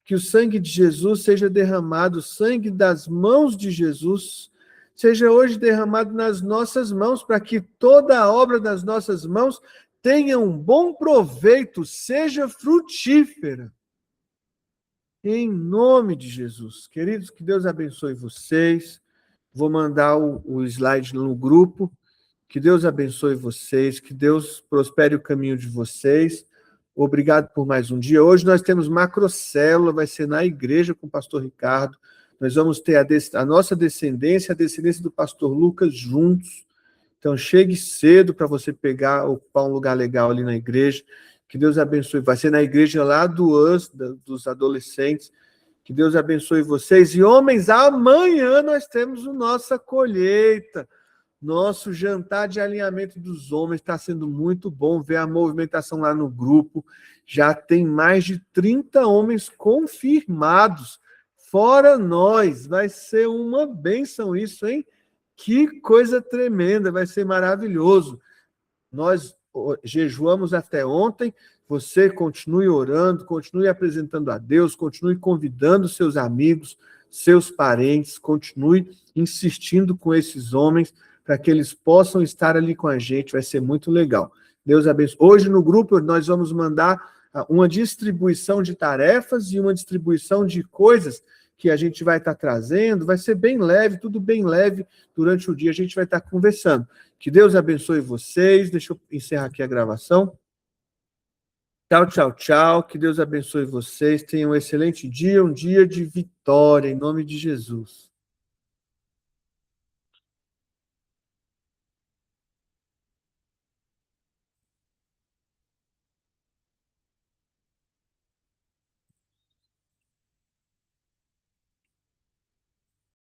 Que o sangue de Jesus seja derramado, o sangue das mãos de Jesus seja hoje derramado nas nossas mãos, para que toda a obra das nossas mãos tenha um bom proveito, seja frutífera. Em nome de Jesus. Queridos, que Deus abençoe vocês. Vou mandar o slide no grupo. Que Deus abençoe vocês, que Deus prospere o caminho de vocês. Obrigado por mais um dia. Hoje nós temos macrocélula, vai ser na igreja com o pastor Ricardo. Nós vamos ter a nossa descendência, a descendência do pastor Lucas juntos. Então chegue cedo para você ocupar um lugar legal ali na igreja. Que Deus abençoe. Vai ser na igreja lá dos adolescentes. Que Deus abençoe vocês. E homens, amanhã nós temos a nossa colheita. Nosso jantar de alinhamento dos homens está sendo muito bom ver a movimentação lá no grupo. Já tem mais de 30 homens confirmados, fora nós. Vai ser uma bênção isso, hein? Que coisa tremenda, vai ser maravilhoso. Nós jejuamos até ontem. Você continue orando, continue apresentando a Deus, continue convidando seus amigos, seus parentes, continue insistindo com esses homens, para que eles possam estar ali com a gente, vai ser muito legal. Deus abençoe. Hoje no grupo nós vamos mandar uma distribuição de tarefas e uma distribuição de coisas que a gente vai estar trazendo, vai ser bem leve, tudo bem leve, durante o dia a gente vai estar conversando. Que Deus abençoe vocês, deixa eu encerrar aqui a gravação. Tchau, tchau, tchau, que Deus abençoe vocês, tenham um excelente dia, um dia de vitória, em nome de Jesus.